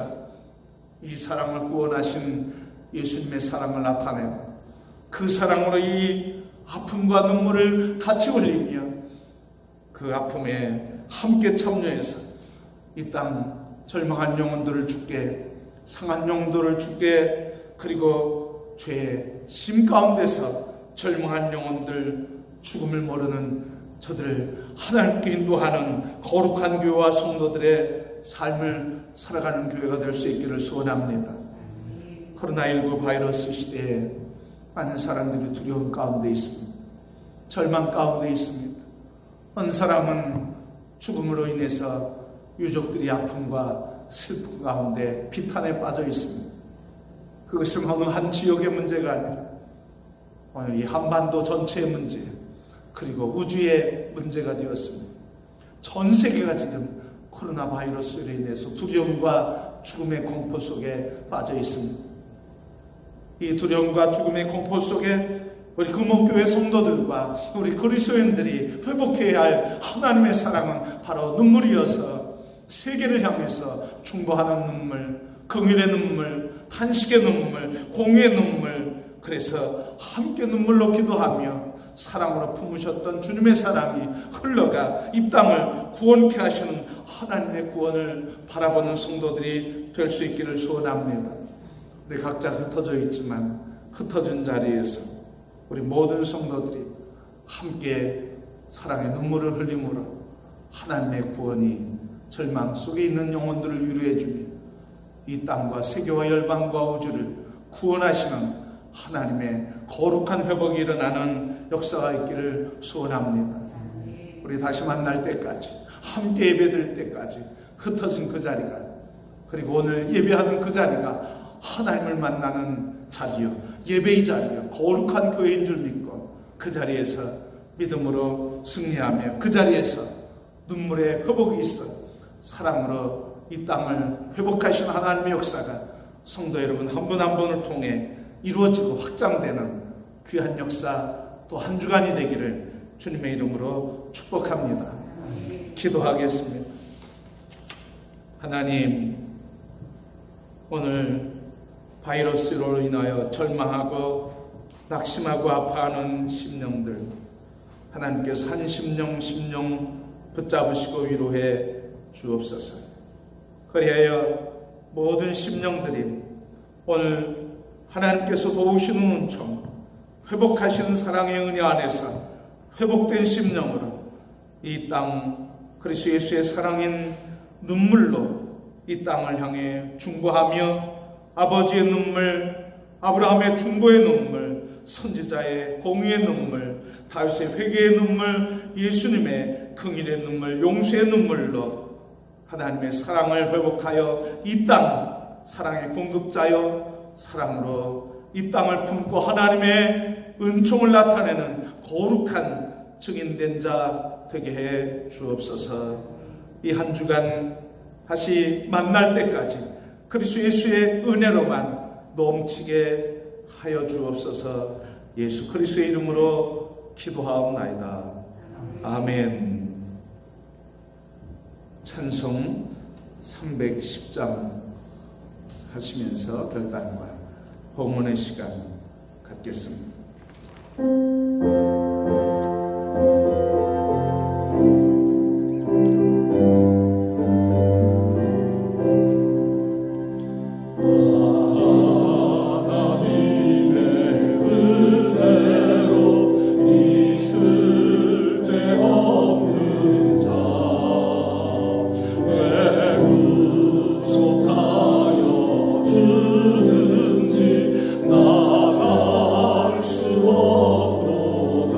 이 사랑을 구원하신 예수님의 사랑을 나타내고 그 사랑으로 이 아픔과 눈물을 같이 흘리며 그 아픔에 함께 참여해서 이 땅 절망한 영혼들을 주께, 상한 영혼들을 주께, 그리고 죄의 짐 가운데서 절망한 영혼들, 죽음을 모르는 저들을 하나님께 인도하는 거룩한 교회와 성도들의 삶을 살아가는 교회가 될 수 있기를 소원합니다. 코로나19 바이러스 시대에 많은 사람들이 두려움 가운데 있습니다. 절망 가운데 있습니다. 어느 사람은 죽음으로 인해서 유족들이 아픔과 슬픔 가운데 비탄에 빠져 있습니다. 그것은 어느 한 지역의 문제가 아니라 오늘 이 한반도 전체의 문제, 그리고 우주의 문제가 되었습니다. 전 세계가 지금 코로나 바이러스로 인해서 두려움과 죽음의 공포 속에 빠져 있습니다. 이 두려움과 죽음의 공포 속에 우리 금옥교회 성도들과 우리 그리스도인들이 회복해야 할 하나님의 사랑은 바로 눈물이어서 세계를 향해서 중보하는 눈물, 긍휼의 눈물, 탄식의 눈물, 공의의 눈물, 그래서 함께 눈물로 기도하며 사랑으로 품으셨던 주님의 사랑이 흘러가 이 땅을 구원케 하시는 하나님의 구원을 바라보는 성도들이 될 수 있기를 소원합니다. 우리 각자 흩어져 있지만 흩어진 자리에서 우리 모든 성도들이 함께 사랑의 눈물을 흘림으로 하나님의 구원이 절망 속에 있는 영혼들을 위로해 주며 이 땅과 세계와 열방과 우주를 구원하시는 하나님의 거룩한 회복이 일어나는 역사가 있기를 소원합니다. 우리 다시 만날 때까지, 함께 예배드릴 때까지 흩어진 그 자리가, 그리고 오늘 예배하는 그 자리가 하나님을 만나는 자리요, 예배의 자리요, 거룩한 교회인 줄 믿고 그 자리에서 믿음으로 승리하며 그 자리에서 눈물의 회복이 있어 사랑으로 이 땅을 회복하신 하나님의 역사가 성도 여러분 한 분 한 분을 통해 이루어지고 확장되는 귀한 역사 또 한 주간이 되기를 주님의 이름으로 축복합니다. 기도하겠습니다. 하나님, 오늘 바이러스로 인하여 절망하고 낙심하고 아파하는 심령들, 하나님께서 한 심령 붙잡으시고 위로해 주옵소서. 그리하여 모든 심령들이 오늘 하나님께서 도우시는 은총, 회복하시는 사랑의 은혜 안에서 회복된 심령으로 이 땅 그리스도 예수의 사랑인 눈물로 이 땅을 향해 중보하며 아버지의 눈물, 아브라함의 중보의 눈물, 선지자의 공의의 눈물, 다윗의 회개의 눈물, 예수님의 긍휼의 눈물, 용서의 눈물로 하나님의 사랑을 회복하여 이 땅 사랑의 공급자여 사랑으로 이 땅을 품고 하나님의 은총을 나타내는 거룩한 증인된 자 되게 해 주옵소서. 이 한 주간 다시 만날 때까지 그리스도 예수의 은혜로만 넘치게 하여 주옵소서. 예수 그리스도의 이름으로 기도하옵나이다. 아멘. 찬송 310장 하시면서 결단과 봉헌의 시간 갖겠습니다. 나갈 수 없도다.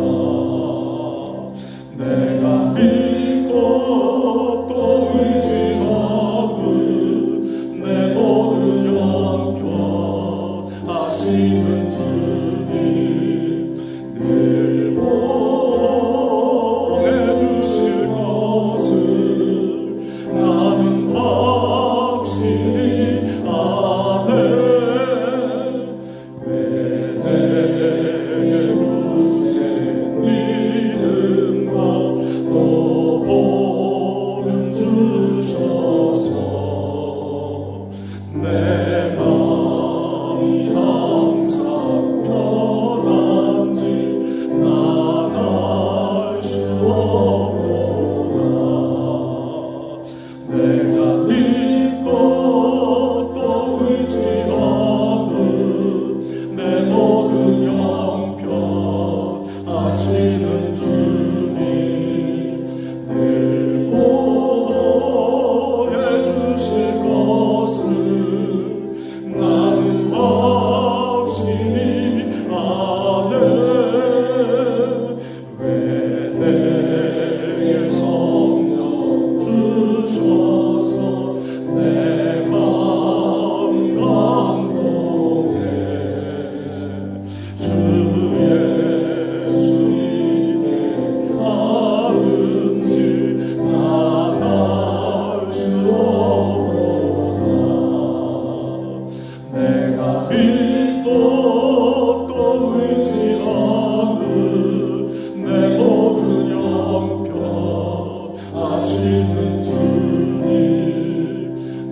하시는 주님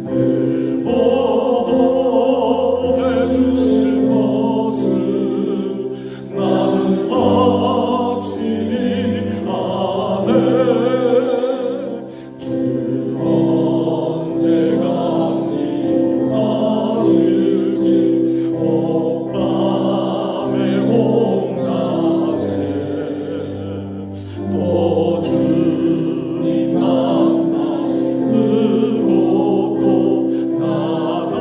늘 보호해 주실 것을 나는 확실히 아네. 주 언제가 니 하실지 밤에 온낮에 또 주님 만나 그곳도 나갈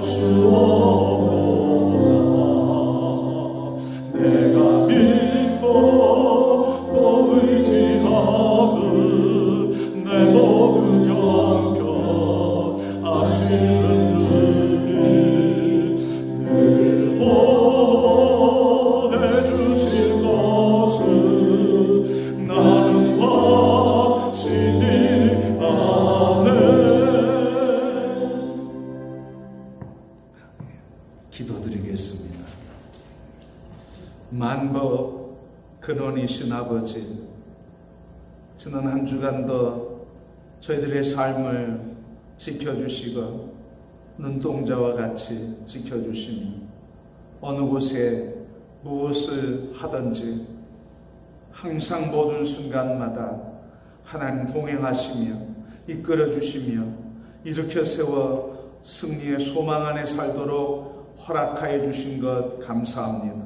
수 없구나. 내가 믿고 또 의지하는 내 모든 영경 하시는 주님 늘 보호해 주실 것을 나는 확실히 아네. 기도드리겠습니다. 만법 근원이신 아버지, 지난 한 주간도 저희들의 삶을 지켜주시고 눈동자와 같이 지켜주시며 어느 곳에 무엇을 하든지 항상 모든 순간마다 하나님 동행하시며 이끌어주시며 일으켜 세워 승리의 소망 안에 살도록 허락하여 주신 것 감사합니다.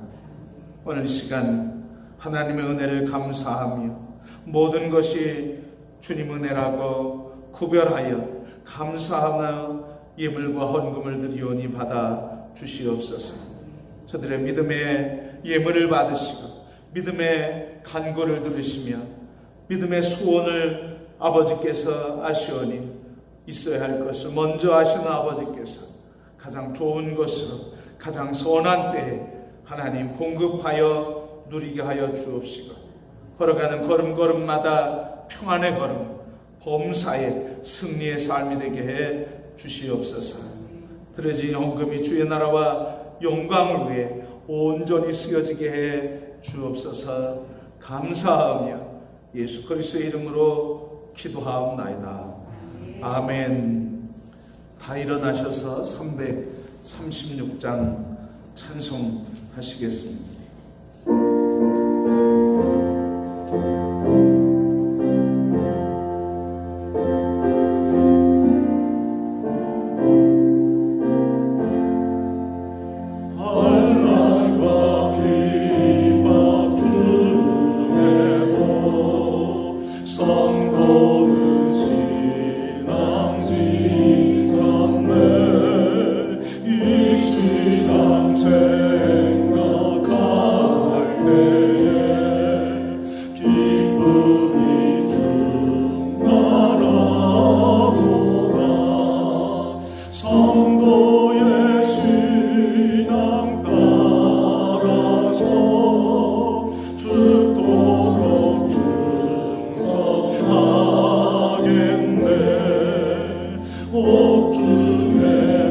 오늘 시간 하나님의 은혜를 감사하며 모든 것이 주님 은혜라고 구별하여 감사하며 예물과 헌금을 드리오니 받아 주시옵소서. 저들의 믿음의 예물을 받으시고 믿음의 간구를 들으시며 믿음의 소원을 아버지께서 아시오니 있어야 할 것을 먼저 아시는 아버지께서 가장 좋은 것으로 가장 선한 때에 하나님 공급하여 누리게 하여 주옵시고 걸어가는 걸음걸음마다 평안의 걸음, 범사의 승리의 삶이 되게 해 주시옵소서. 드려진 헌금이 주의 나라와 영광을 위해 온전히 쓰여지게 해 주옵소서. 감사하며 예수 그리스도의 이름으로 기도하옵나이다. 아멘. 다 일어나셔서 336장 찬송하시겠습니다. 환란과 비박 중에도 선고는 신앙지켰네. 이 시간 생각할 때에 기쁨이 충만하도다. 성도의 신앙 따라서 죽도록 충성하겠네. 옥중에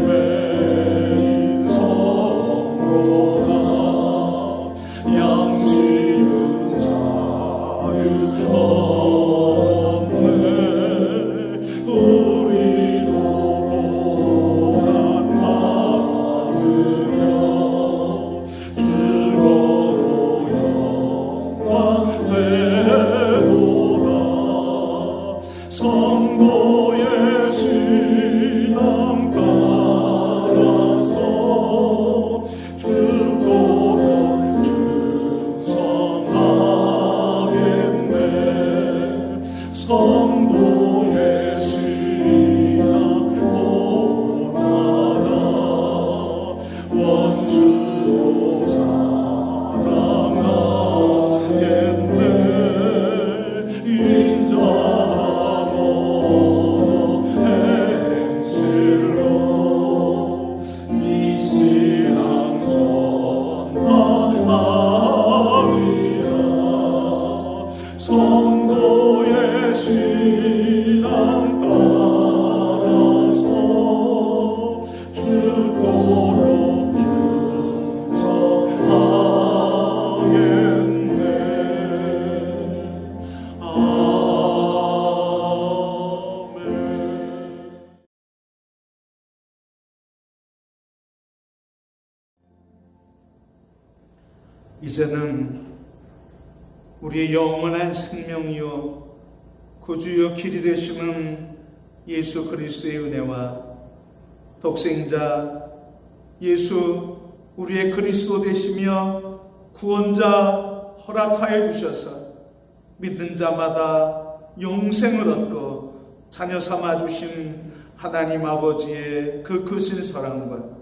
매인 성도나 양심은 자유 없네. 우리도 고난 많으며 즐거워 영광 되도다. 성도의 신앙 따라서 죽도록 충성하겠네. 성도의 신앙 고난하다. 원수도 사랑하겠네. 인자하고 행실로 이 신앙 전파하리라. 성도의 신앙 이제는 우리의 영원한 생명이요 구주요 길이 되시는 예수 그리스도의 은혜와 독생자 예수 우리의 그리스도 되시며 구원자 허락하여 주셔서 믿는 자마다 용생을 얻고 자녀 삼아 주신 하나님 아버지의 그 크신 사랑과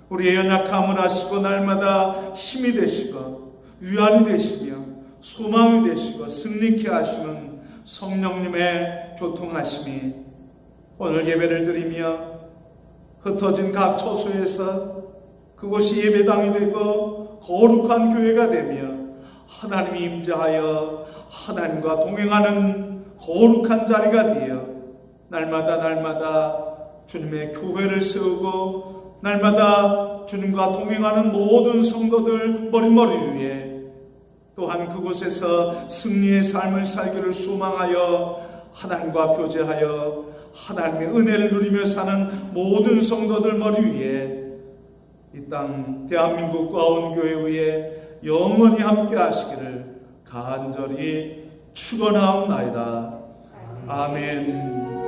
우리의 연약함을 아시고 날마다 힘이 되시고 위안이 되시며 소망이 되시고 승리케 하시는 성령님의 교통하심이 오늘 예배를 드리며 흩어진 각 처소에서 그곳이 예배당이 되고 거룩한 교회가 되며 하나님이 임재하여 하나님과 동행하는 거룩한 자리가 되어 날마다 주님의 교회를 세우고 날마다 주님과 동행하는 모든 성도들 머리머리 위에 또한 그곳에서 승리의 삶을 살기를 소망하여 하나님과 교제하여 하나님의 은혜를 누리며 사는 모든 성도들 머리 위에 이 땅 대한민국 과원교회 위에 영원히 함께 하시기를 간절히 축원하옵나이다. 아멘.